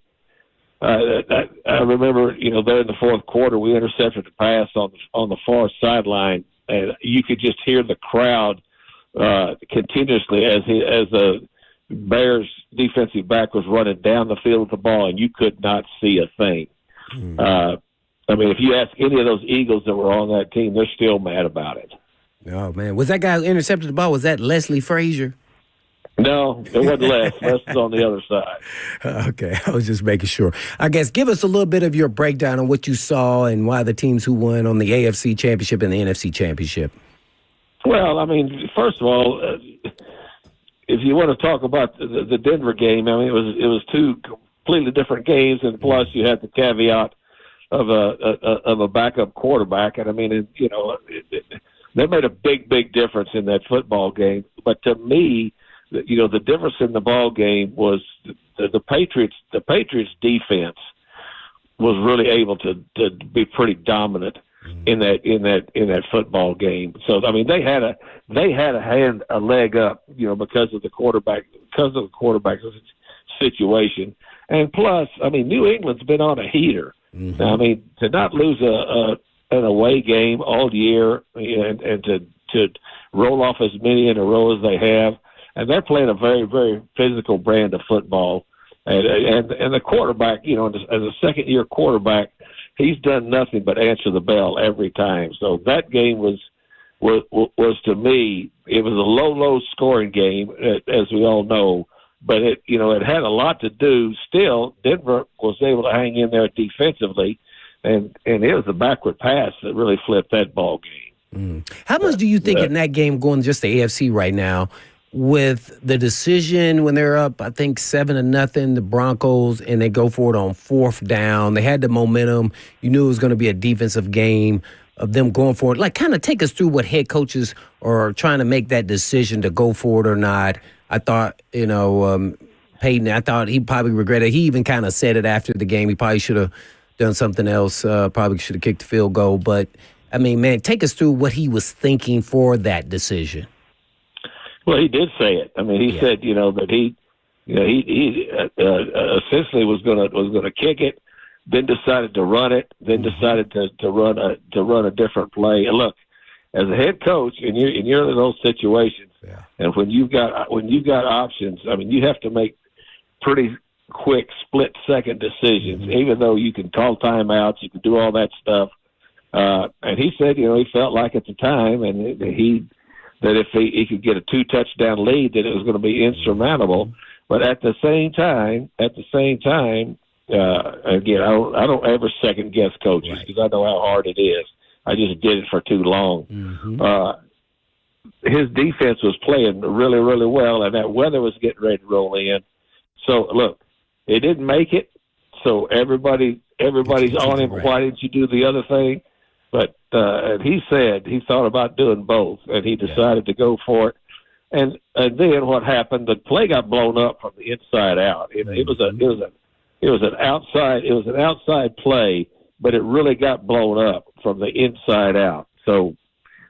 Speaker 7: I remember, there in the fourth quarter, we intercepted the pass on the far sideline, and you could just hear the crowd continuously as the Bears defensive back was running down the field with the ball, and you could not see a thing. I mean, if you ask any of those Eagles that were on that team, they're still mad about it.
Speaker 3: Oh, man. Was that guy who intercepted the ball, was that Leslie Frazier?
Speaker 7: No, it wasn't Les. Les was on the other side.
Speaker 3: Okay, I was just making sure. I guess give us a little bit of your breakdown on what you saw and why the teams who won on the AFC Championship and the NFC Championship.
Speaker 7: Well, I mean, first of all, if you want to talk about the Denver game, I mean, it was 2 completely different games, and plus you had the caveat of a backup quarterback, and I mean, that made a big difference in that football game. But to me, the difference in the ball game was the Patriots. The Patriots defense was really able to be pretty dominant in that football game. So I mean, they had a leg up, because of the quarterback situation, and plus, I mean, New England's been on a heater. Mm-hmm. I mean, to not lose an away game all year and to roll off as many in a row as they have. And they're playing a very, very physical brand of football. And the quarterback, as a second-year quarterback, he's done nothing but answer the bell every time. So that game was to me, it was a low scoring game, as we all know. But it had a lot to do. Still, Denver was able to hang in there defensively, and it was a backward pass that really flipped that ball game.
Speaker 3: How much do you think in that game going just the AFC right now with the decision when they're up, I think 7-0, the Broncos, and they go for it on 4th down. They had the momentum. You knew it was going to be a defensive game of them going for it. Like, kind of take us through what head coaches are trying to make that decision to go for it or not. I thought, Peyton, I thought he probably regretted it. He even kind of said it after the game. He probably should have done something else, probably should have kicked the field goal. But, I mean, man, take us through what he was thinking for that decision.
Speaker 7: Well, he did say it. I mean, he said, that he essentially was gonna kick it, then decided to run it, then decided to run a different play. And look, as a head coach, and you're in those situations, and when you've got options, I mean, you have to make pretty quick split-second decisions. Even though you can call timeouts, you can do all that stuff. And he said, he felt like at the time, and that if he could get a 2-touchdown lead, that it was going to be insurmountable. But at the same time, again, I don't ever second guess coaches because I know how hard it is. I just did it for too long. His defense was playing really, really well, and that weather was getting ready to roll in. So look, it didn't make it. So everybody's on him. Why didn't you do the other thing? But and he said he thought about doing both, and he decided to go for it. And then what happened? The play got blown up from the inside out. It was an outside play, but it really got blown up from the inside out. So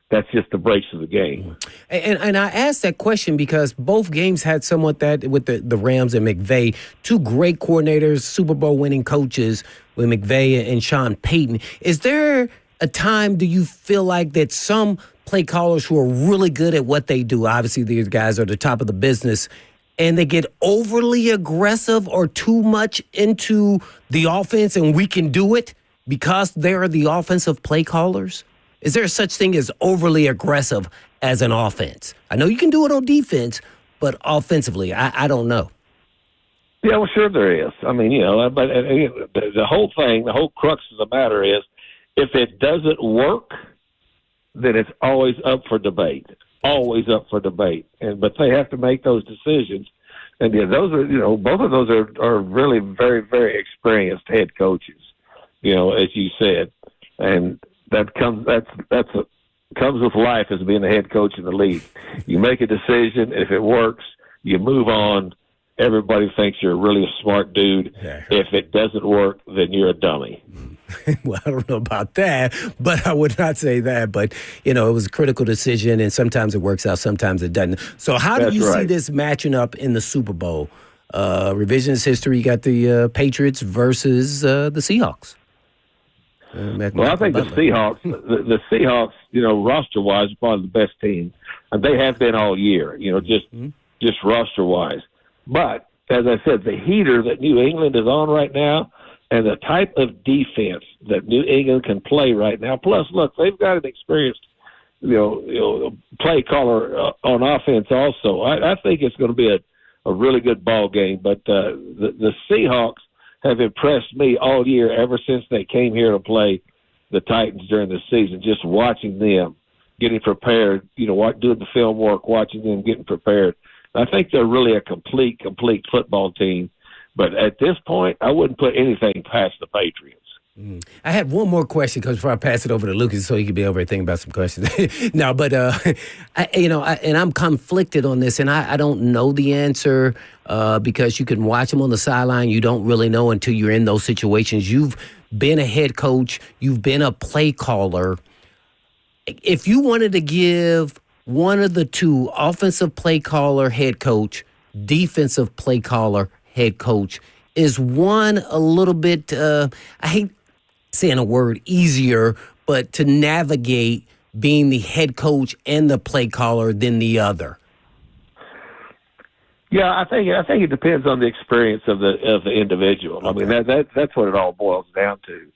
Speaker 7: that's just the breaks of the game.
Speaker 3: And I asked that question because both games had somewhat that with the Rams and McVay, two great coordinators, Super Bowl winning coaches with McVay and Sean Payton. Is there a time do you feel like that some play callers who are really good at what they do, obviously these guys are the top of the business, and they get overly aggressive or too much into the offense and we can do it because they're the offensive play callers? Is there such thing as overly aggressive as an offense? I know you can do it on defense, but offensively, I don't know.
Speaker 7: Yeah, well, sure there is. I mean, but the whole thing, the whole crux of the matter is, if it doesn't work, then it's always up for debate. Always up for debate. But they have to make those decisions. And those are, both of those are really very, very experienced head coaches, as you said. And that comes with life as being a head coach in the league. You make a decision. If it works, you move on. Everybody thinks you're really a smart dude. Yeah. If it doesn't work, then you're a dummy.
Speaker 3: Well, I don't know about that, but I would not say that. But, it was a critical decision, and sometimes it works out, sometimes it doesn't. So how do you see this matching up in the Super Bowl? Revisionist history, you got the Patriots versus the Seahawks.
Speaker 7: Well, I think the Seahawks, roster-wise, are probably the best team. And they have been all year, just roster-wise. But, as I said, the heater that New England is on right now and the type of defense that New England can play right now, plus, look, they've got an experienced, play caller on offense also. I think it's going to be a really good ball game. But the Seahawks have impressed me all year ever since they came here to play the Titans during the season, just watching them getting prepared, doing the film work, watching them getting prepared. I think they're really a complete football team. But at this point, I wouldn't put anything past the Patriots.
Speaker 3: I had one more question because before I pass it over to Lucas so he could be over here thinking about some questions. No, but, and I'm conflicted on this, and I don't know the answer because you can watch them on the sideline. You don't really know until you're in those situations. You've been a head coach. You've been a play caller. If you wanted to give one of the two, offensive play caller, head coach, defensive play caller, head coach, is one a little bit, I hate saying a word, easier, but to navigate being the head coach and the play caller than the other?
Speaker 7: Yeah, I think it depends on the experience of the individual. Okay. I mean, that's what it all boils down to.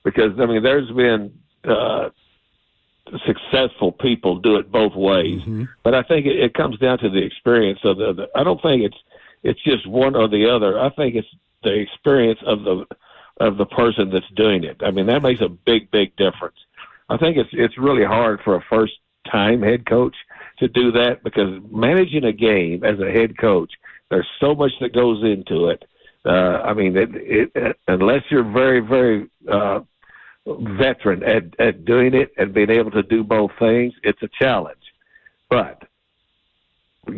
Speaker 7: Because, there's been successful people do it both ways. Mm-hmm. But I think it comes down to the experience of I don't think it's just one or the other. I think it's the experience of the person that's doing it. I mean, that makes a big, big difference. I think it's really hard for a first-time head coach to do that, because managing a game as a head coach, there's so much that goes into it. Unless you're very, very veteran at doing it and being able to do both things, it's a challenge. But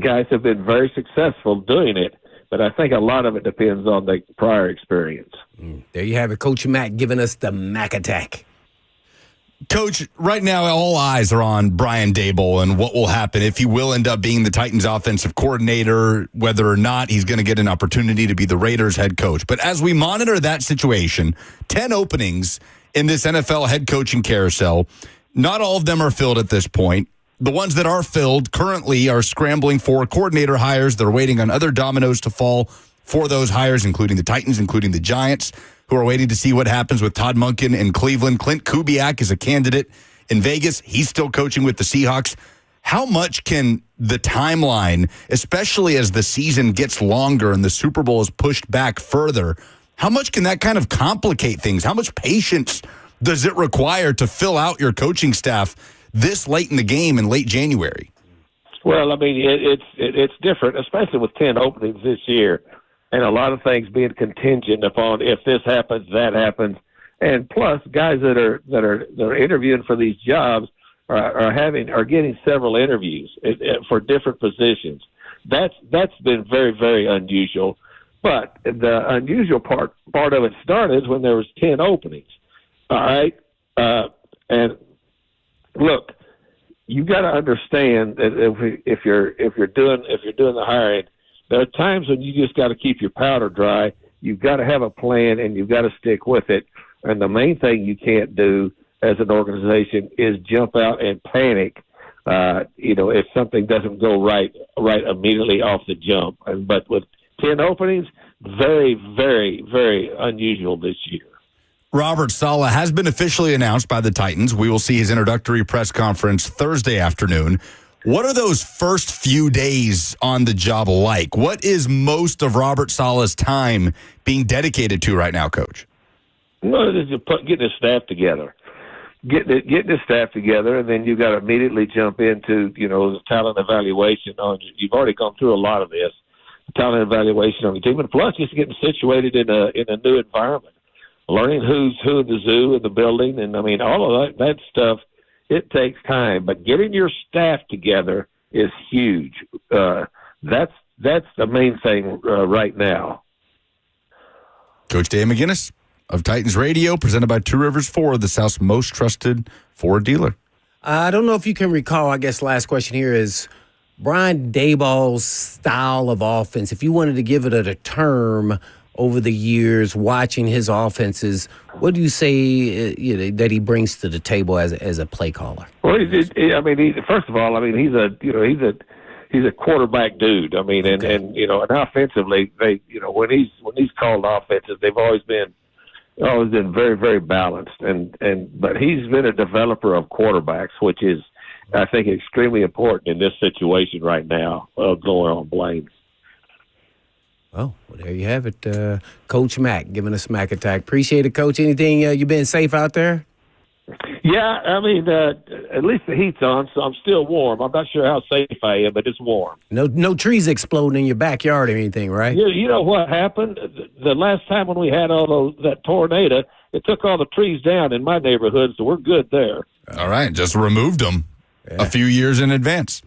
Speaker 7: guys have been very successful doing it, but I think a lot of it depends on the prior experience.
Speaker 3: There you have it, Coach Mack giving us the Mack attack.
Speaker 2: Coach, right now all eyes are on Brian Daboll and what will happen if he will end up being the Titans offensive coordinator, whether or not he's going to get an opportunity to be the Raiders head coach. But as we monitor that situation, 10 openings in this NFL head coaching carousel, not all of them are filled at this point. The ones that are filled currently are scrambling for coordinator hires. They're waiting on other dominoes to fall for those hires, including the Titans, including the Giants, who are waiting to see what happens with Todd Monken in Cleveland. Clint Kubiak is a candidate in Vegas. He's still coaching with the Seahawks. How much can the timeline, especially as the season gets longer and the Super Bowl is pushed back further, how much can that kind of complicate things? How much patience does it require to fill out your coaching staff this late in the game in late January?
Speaker 7: Well, I mean, it's different, especially with 10 openings this year, and a lot of things being contingent upon if this happens, that happens, and plus guys that are interviewing for these jobs are getting several interviews for different positions. That's been very, very unusual. But the unusual part of it started when there was 10 openings. All right, and look, you got to understand that if you're doing the hiring, there are times when you just got to keep your powder dry. You've got to have a plan, and you've got to stick with it. And the main thing you can't do as an organization is jump out and panic. If something doesn't go right immediately off the jump. But with 10 openings, very, very, very unusual this year.
Speaker 2: Robert Saleh has been officially announced by the Titans. We will see his introductory press conference Thursday afternoon. What are those first few days on the job like? What is most of Robert Saleh's time being dedicated to right now, Coach?
Speaker 7: Well, it's just getting his staff together. Getting his staff together, and then you've got to immediately jump into, the talent evaluation. You've already gone through a lot of this, talent evaluation on your team, and plus just getting situated in a new environment, learning who's who in the zoo, in the building, and all of that stuff. It takes time, but getting your staff together is huge. That's the main thing right now.
Speaker 2: Coach Dan McGinnis of Titans Radio, presented by Two Rivers Ford, the South's most trusted Ford dealer.
Speaker 3: I don't know if you can recall, I guess last question here is Brian Daboll's style of offense. If you wanted to give it a term over the years, watching his offenses, what do you say that he brings to the table as a play caller?
Speaker 7: Well, first of all, he's a quarterback dude. And offensively, when he's called offenses, they've always been very, very balanced. But he's been a developer of quarterbacks, which is, I think, extremely important in this situation right now going on Blaine.
Speaker 3: Well, there you have it. Coach Mack giving us Mack attack. Appreciate it, Coach. Anything, you been safe out there?
Speaker 7: Yeah, at least the heat's on, so I'm still warm. I'm not sure how safe I am, but it's warm.
Speaker 3: No trees exploding in your backyard or anything, right?
Speaker 7: You know what happened? The last time when we had that tornado, it took all the trees down in my neighborhood, so we're good there.
Speaker 2: All right, just removed them a few years in advance.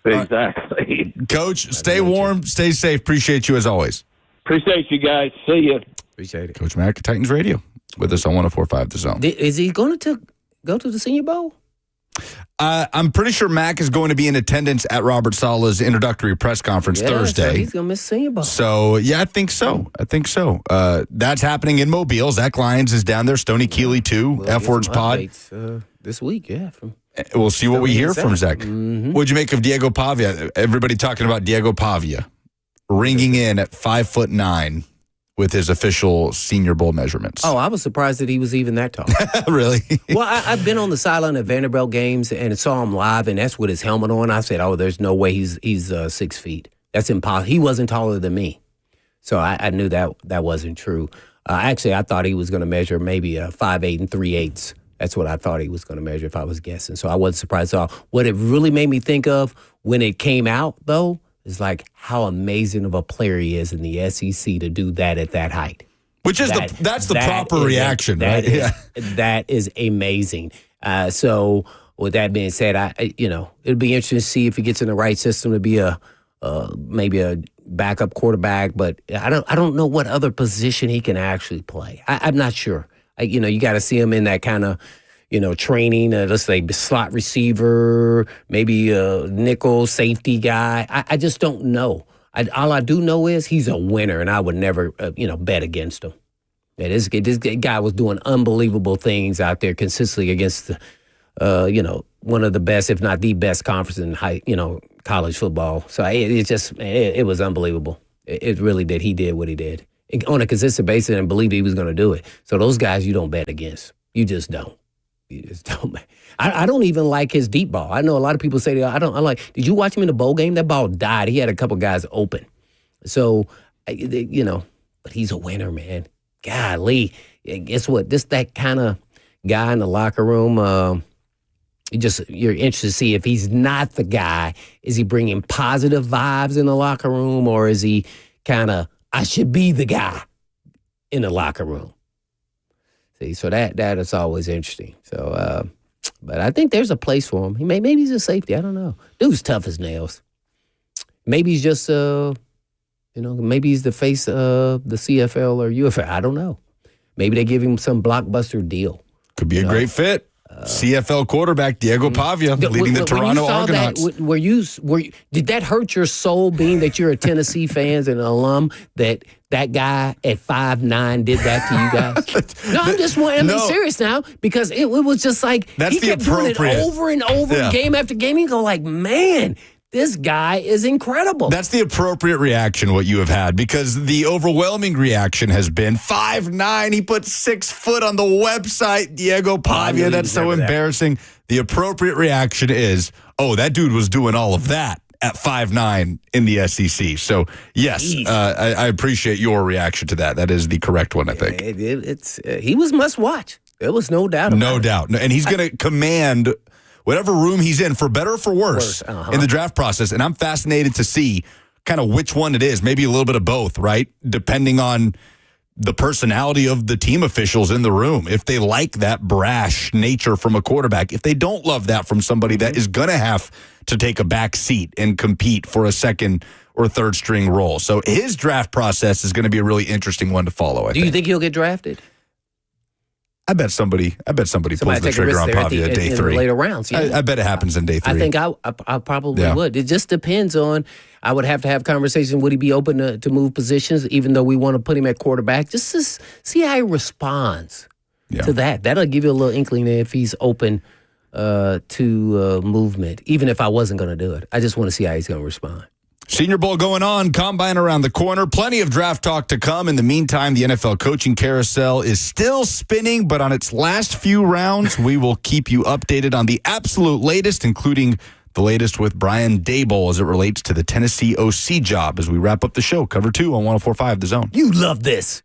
Speaker 7: Exactly.
Speaker 2: Coach, stay warm, stay safe. Appreciate you as always.
Speaker 7: Appreciate you guys. See you.
Speaker 3: Appreciate it.
Speaker 2: Coach Mack, Titans Radio, with us on 104.5 The Zone.
Speaker 3: Is he going to go to the Senior Bowl?
Speaker 2: I'm pretty sure Mack is going to be in attendance at Robert Saleh's introductory press conference Thursday.
Speaker 3: So he's going to miss Senior Bowl.
Speaker 2: So, yeah, I think so. That's happening in Mobile. Zach Lyons is down there. Stoney Keeley, too. F-Words Pod.
Speaker 3: This week, yeah.
Speaker 2: We'll see what we hear from Zach. Mm-hmm. What'd you make of Diego Pavia? Everybody talking about Diego Pavia ringing in at 5'9" with his official Senior Bowl measurements.
Speaker 3: Oh, I was surprised that he was even that tall.
Speaker 2: Really?
Speaker 3: Well, I've been on the sideline at Vanderbilt games and saw him live, and that's with his helmet on. I said, "Oh, there's no way he's 6 feet. That's impossible." He wasn't taller than me, so I knew that wasn't true. Actually, I thought he was going to measure maybe a 5'8" and 3/8. That's what I thought he was going to measure if I was guessing. So I wasn't surprised at all. What it really made me think of when it came out, though, is like how amazing of a player he is in the SEC to do that at that height.
Speaker 2: Which is that's the proper reaction, right?
Speaker 3: That is amazing. So with that being said, it'd be interesting to see if he gets in the right system to be maybe a backup quarterback. But I don't know what other position he can actually play. I'm not sure. You got to see him in that kind of training. Let's say slot receiver, maybe a nickel safety guy. I just don't know. All I do know is he's a winner, and I would never, bet against him. Yeah, this guy was doing unbelievable things out there consistently against, one of the best, if not the best conference in college football. So it was unbelievable. It really did. He did what he did on a consistent basis and believed he was going to do it. So those guys you don't bet against. You just don't. You just don't. I don't even like his deep ball. I know a lot of people say that. I like. Did you watch him in the bowl game? That ball died. He had a couple guys open. So, but he's a winner, man. Golly, guess what? That kind of guy in the locker room. You're interested to see if he's not the guy. Is he bringing positive vibes in the locker room, or is he kind of I should be the guy in the locker room? See, so that is always interesting. So, but I think there's a place for him. Maybe he's a safety. I don't know. Dude's tough as nails. Maybe he's just maybe he's the face of the CFL or UFL. I don't know. Maybe they give him some blockbuster deal.
Speaker 2: Could be a great fit. CFL quarterback Diego Pavia leading the Toronto Argonauts.
Speaker 3: Did that hurt your soul, being that you're a Tennessee fan and an alum, that guy at 5'9" did that to you guys? No, I'm just being serious now, because it was just like he kept doing it over and over, game after game. You go like, man, this guy is incredible.
Speaker 2: That's the appropriate reaction, what you have had, because the overwhelming reaction has been 5'9". He put 6 foot on the website. Diego Pavia, that's so embarrassing. The appropriate reaction is, oh, that dude was doing all of that at 5'9" in the SEC. So, yes, I appreciate your reaction to that. That is the correct one, I think.
Speaker 3: He was must watch. There was no doubt about it.
Speaker 2: No doubt. And he's going to command whatever room he's in, for better or for worse, in the draft process. And I'm fascinated to see kind of which one it is. Maybe a little bit of both, right? Depending on the personality of the team officials in the room. If they like that brash nature from a quarterback. If they don't love that from somebody that is going to have to take a back seat and compete for a second or third string role. So his draft process is going to be a really interesting one to follow, I think.
Speaker 3: Do you think he'll get drafted?
Speaker 2: I bet somebody pulls the trigger on Pavia at day 3.
Speaker 3: In the later rounds. Yeah.
Speaker 2: I bet it happens in day 3.
Speaker 3: I think I probably would. It just depends on. I would have to have conversation. Would he be open to move positions, even though we want to put him at quarterback, just to see how he responds to that. That'll give you a little inkling if he's open to movement, even if I wasn't going to do it. I just want to see how he's going to respond.
Speaker 2: Senior Bowl going on, Combine around the corner. Plenty of draft talk to come. In the meantime, the NFL coaching carousel is still spinning, but on its last few rounds, we will keep you updated on the absolute latest, including the latest with Brian Daboll as it relates to the Tennessee OC job as we wrap up the show. Cover 2 on 104.5 The Zone.
Speaker 3: You love this.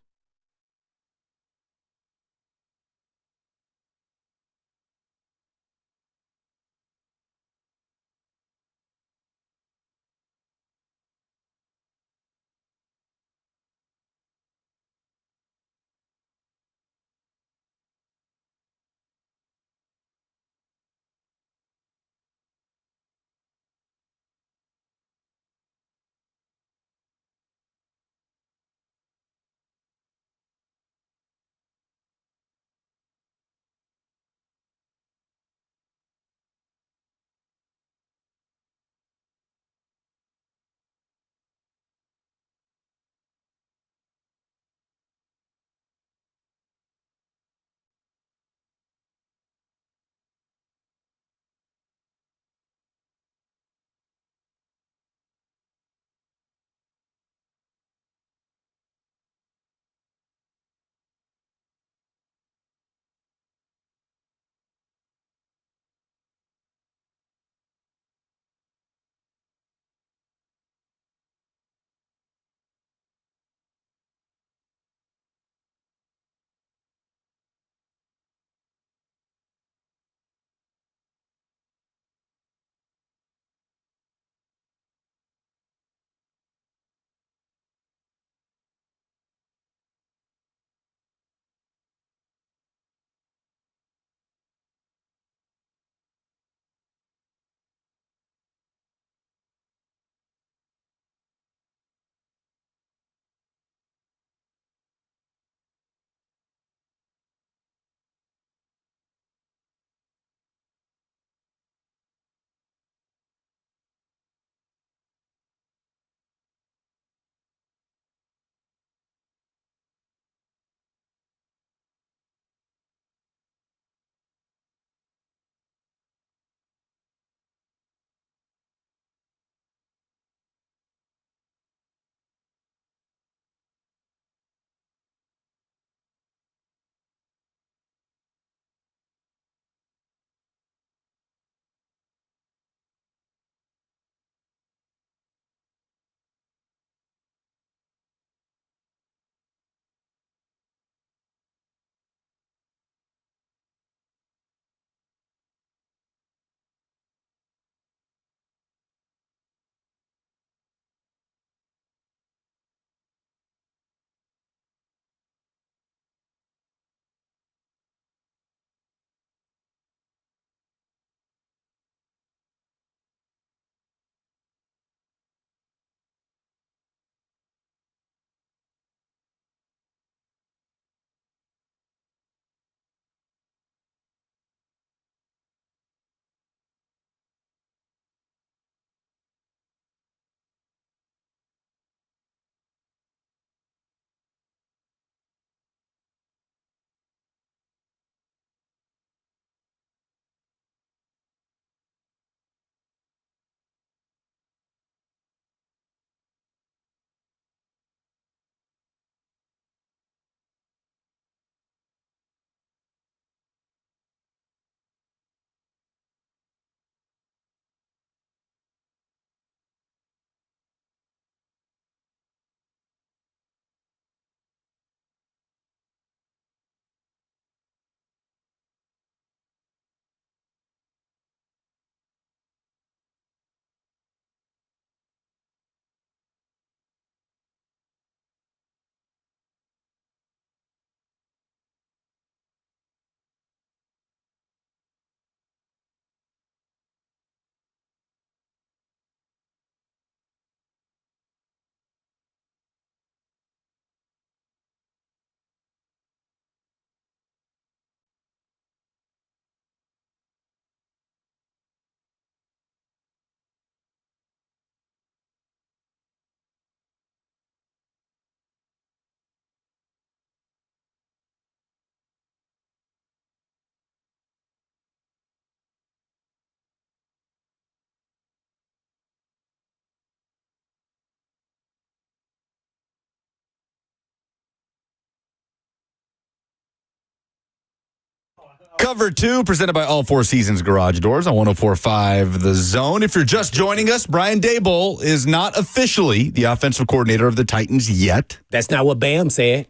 Speaker 2: Cover 2, presented by All Four Seasons Garage Doors on 104.5 The Zone. If you're just joining us, Brian Daboll is not officially the offensive coordinator of the Titans yet.
Speaker 3: That's not what Bam said.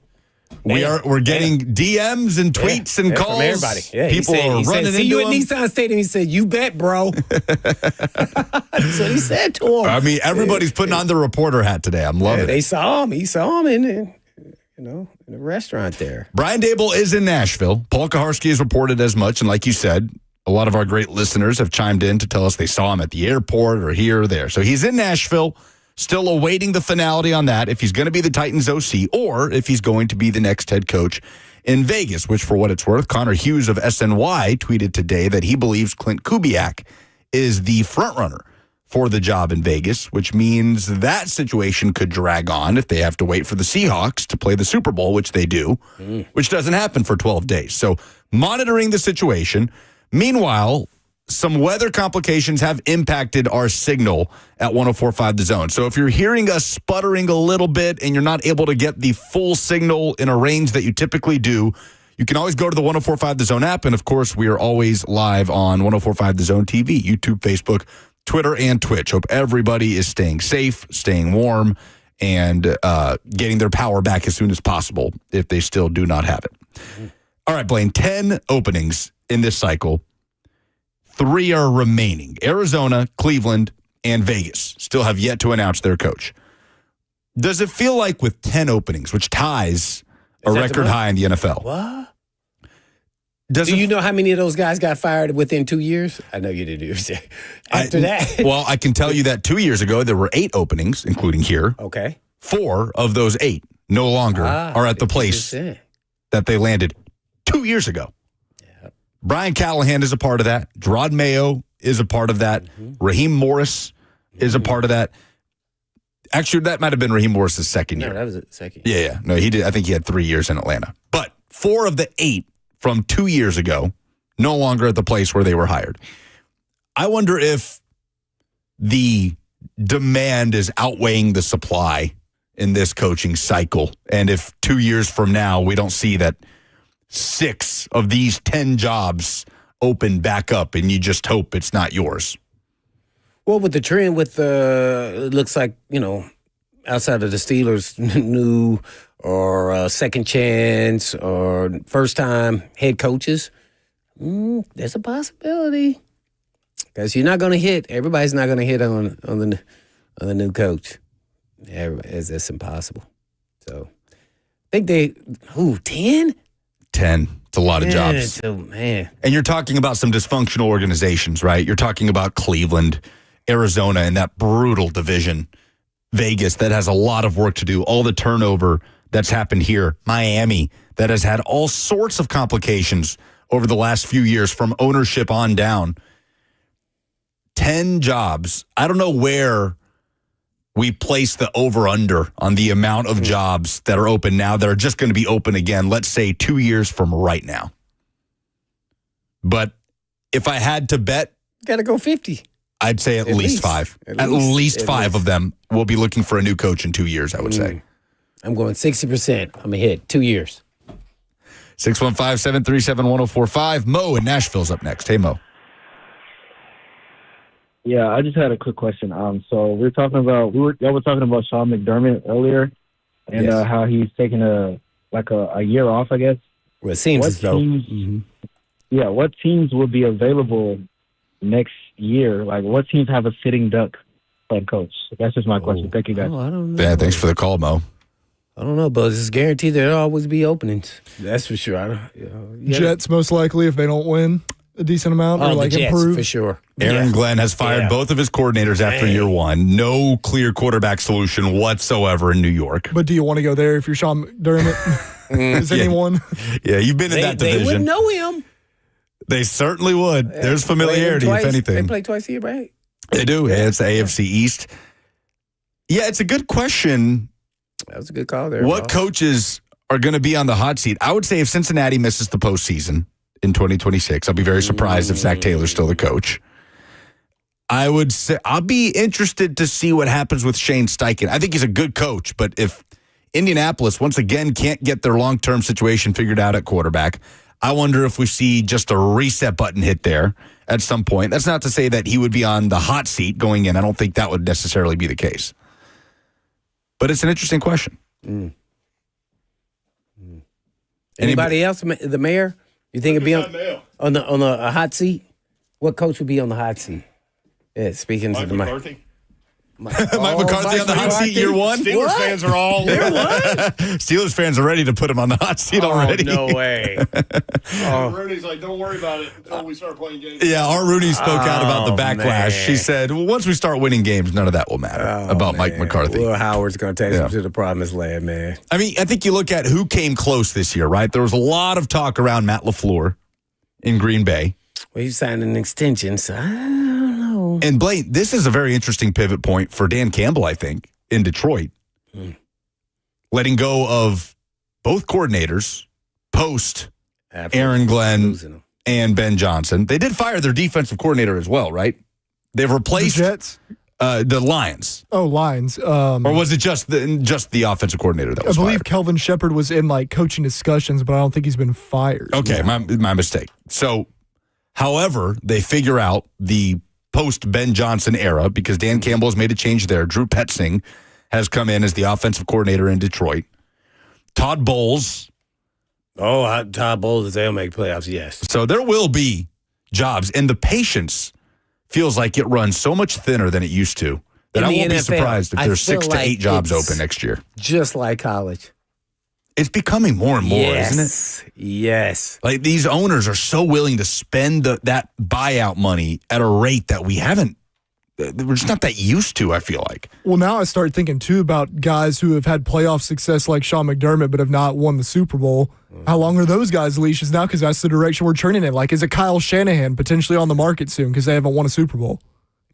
Speaker 2: We're getting DMs and tweets and calls.
Speaker 3: From everybody. Yeah,
Speaker 2: People are running
Speaker 3: see
Speaker 2: into
Speaker 3: you at
Speaker 2: him.
Speaker 3: Nissan Stadium. He said, "You bet, bro." That's what he said to him.
Speaker 2: I mean, everybody's putting on the reporter hat today. I'm loving it.
Speaker 3: They saw him. He saw him in the restaurant there.
Speaker 2: Brian Daboll is in Nashville. Paul Kaharski has reported as much, and like you said, a lot of our great listeners have chimed in to tell us they saw him at the airport or here or there. So he's in Nashville, still awaiting the finality on that, if he's going to be the Titans OC or if he's going to be the next head coach in Vegas, which, for what it's worth, Connor Hughes of SNY tweeted today that he believes Clint Kubiak is the frontrunner for the job in Vegas, which means that situation could drag on if they have to wait for the Seahawks to play the Super Bowl, which they do, which doesn't happen for 12 days. So monitoring the situation. Meanwhile, some weather complications have impacted our signal at 104.5 The Zone. So if you're hearing us sputtering a little bit and you're not able to get the full signal in a range that you typically do, you can always go to the 104.5 The Zone app. And, of course, we are always live on 104.5 The Zone TV, YouTube, Facebook, Twitter, and Twitch. Hope everybody is staying safe, staying warm, and getting their power back as soon as possible if they still do not have it. All right, Blaine, 10 openings in this cycle. 3 are remaining. Arizona, Cleveland, and Vegas still have yet to announce their coach. Does it feel like with 10 openings, which ties a record high in the NFL?
Speaker 3: What? Do you know how many of those guys got fired within 2 years? I know you didn't. After that.
Speaker 2: Well, I can tell you that 2 years ago, there were 8 openings, including here.
Speaker 3: Okay.
Speaker 2: 4 of those 8 no longer are at the place that they landed 2 years ago. Yep. Brian Callahan is a part of that. Gerard Mayo is a part of that. Raheem Morris is a part of that. Actually, that might have been Raheem Morris' second year.
Speaker 3: No, that was the second
Speaker 2: year. Yeah. No, he did. I think he had 3 years in Atlanta. But 4 of the 8 from 2 years ago, no longer at the place where they were hired. I wonder if the demand is outweighing the supply in this coaching cycle. And if 2 years from now, we don't see that 6 of these 10 jobs open back up and you just hope it's not yours.
Speaker 3: Well, with the trend with it looks like, outside of the Steelers, new or second chance or first-time head coaches, there's a possibility. Because you're not going to hit. Everybody's not going to hit on the new coach. That's impossible. So I think 10?
Speaker 2: 10. It's a lot of jobs.
Speaker 3: So, man.
Speaker 2: And you're talking about some dysfunctional organizations, right? You're talking about Cleveland, Arizona, and that brutal division. Vegas, that has a lot of work to do. All the turnover that's happened here. Miami, that has had all sorts of complications over the last few years from ownership on down. 10 jobs. I don't know where we place the over-under on the amount of jobs that are open now that are just going to be open again, let's say 2 years from right now. But if I had to bet,
Speaker 3: got to go 50.
Speaker 2: I'd say at least 5. At least 5 of them will be looking for a new coach in 2 years, I would say.
Speaker 3: I'm going 60%. I'm going to hit 2 years.
Speaker 2: 615-737-1045. Mo in Nashville's up next. Hey, Mo.
Speaker 8: Yeah, I just had a quick question. So y'all were talking about Sean McDermott earlier, and how he's taking a year off, I guess.
Speaker 3: Well, it seems as though.
Speaker 8: Yeah, what teams will be available next year? Like, what teams have a sitting duck head coach? That's just my question. Thank you, guys.
Speaker 3: I don't know.
Speaker 2: Yeah, thanks for the call, Mo.
Speaker 3: I don't know, but it's guaranteed there'll always be openings. That's for sure.
Speaker 1: Jets, most likely, if they don't win a decent amount or
Speaker 3: the Jets,
Speaker 1: improve.
Speaker 3: For sure.
Speaker 2: Aaron Glenn has fired both of his coordinators after year 1. No clear quarterback solution whatsoever in New York.
Speaker 1: But do you want to go there if you're Sean McDermott? Is anyone?
Speaker 2: Yeah, you've been in that division.
Speaker 3: They wouldn't know him.
Speaker 2: They certainly would. There's familiarity, if anything.
Speaker 3: They play twice a year, right?
Speaker 2: They do. Yeah, it's the AFC East. Yeah, it's a good question.
Speaker 3: That was a good call there.
Speaker 2: What coaches are going to be on the hot seat? I would say if Cincinnati misses the postseason in 2026, I'll be very surprised if Zach Taylor's still the coach. I would say I'll be interested to see what happens with Shane Steichen. I think he's a good coach, but if Indianapolis once again can't get their long-term situation figured out at quarterback, I wonder if we see just a reset button hit there at some point. That's not to say that he would be on the hot seat going in. I don't think that would necessarily be the case. But it's an interesting question.
Speaker 3: Anybody else? The mayor? You think it'd be on the hot seat? What coach would be on the hot seat? Yeah, speaking to the
Speaker 1: McCarthy.
Speaker 2: Mike McCarthy on the hot seat year one?
Speaker 1: Steelers fans are all
Speaker 2: Steelers fans are ready to put him on the hot seat already.
Speaker 3: No way.
Speaker 1: Rooney's like, don't worry about it until we start playing games.
Speaker 2: Yeah, Art Rooney spoke out about the backlash.
Speaker 3: Man.
Speaker 2: He said, well, once we start winning games, none of that will matter about Mike McCarthy.
Speaker 3: Will Howard's going to take him to the promised land, man.
Speaker 2: I mean, I think you look at who came close this year, right? There was a lot of talk around Matt LaFleur in Green Bay.
Speaker 3: Well, he signed an extension, so I don't know.
Speaker 2: And Blaine, this is a very interesting pivot point for Dan Campbell, I think, in Detroit. Letting go of both coordinators post Aaron Glenn and Ben Johnson. They did fire their defensive coordinator as well, right? They've replaced
Speaker 1: the Jets?
Speaker 2: The Lions.
Speaker 1: Oh, Lions.
Speaker 2: Or was it just the offensive coordinator that was
Speaker 1: I believe
Speaker 2: fired?
Speaker 1: Kelvin Shepard was in coaching discussions, but I don't think he's been fired.
Speaker 2: Okay, my mistake. So, however, they figure out the post-Ben Johnson era because Dan Campbell has made a change there. Drew Petzing has come in as the offensive coordinator in Detroit. Todd Bowles.
Speaker 3: Oh, Todd Bowles, they'll make playoffs, yes.
Speaker 2: So there will be jobs, and the patience feels like it runs so much thinner than it used to that I won't be surprised if there's 6 to 8 jobs open next year.
Speaker 3: Just like college.
Speaker 2: It's becoming more and more, isn't it?
Speaker 3: Yes.
Speaker 2: Like these owners are so willing to spend that buyout money at a rate that we're just not that used to, I feel like.
Speaker 1: Well, now I start thinking, too, about guys who have had playoff success like Sean McDermott but have not won the Super Bowl. How long are those guys' leashes now? Because that's the direction we're turning in. Like, is it Kyle Shanahan potentially on the market soon because they haven't won a Super Bowl?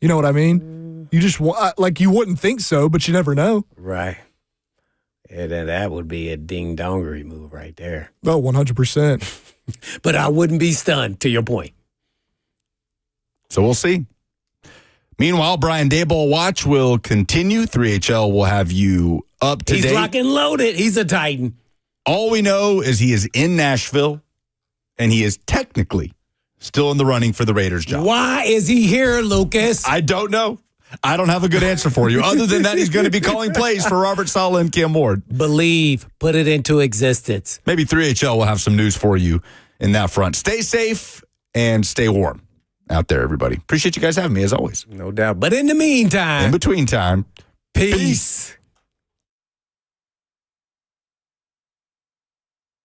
Speaker 1: You know what I mean? You just, you wouldn't think so, but you never know.
Speaker 3: Right. And then that would be a ding-dongery move right there.
Speaker 1: Oh, 100%.
Speaker 3: But I wouldn't be stunned, to your point.
Speaker 2: So we'll see. Meanwhile, Brian Daboll Watch will continue. 3HL will have you up to date.
Speaker 3: He's locked and loaded. He's a Titan.
Speaker 2: All we know is he is in Nashville, and he is technically still in the running for the Raiders job.
Speaker 3: Why is he here, Lucas?
Speaker 2: I don't know. I don't have a good answer for you. Other than that, he's going to be calling plays for Robert Saleh and Cam Ward.
Speaker 3: Believe. Put it into existence.
Speaker 2: Maybe 3HL will have some news for you in that front. Stay safe and stay warm out there, everybody. Appreciate you guys having me, as always.
Speaker 3: No doubt. But in the meantime.
Speaker 2: In between time.
Speaker 3: Peace.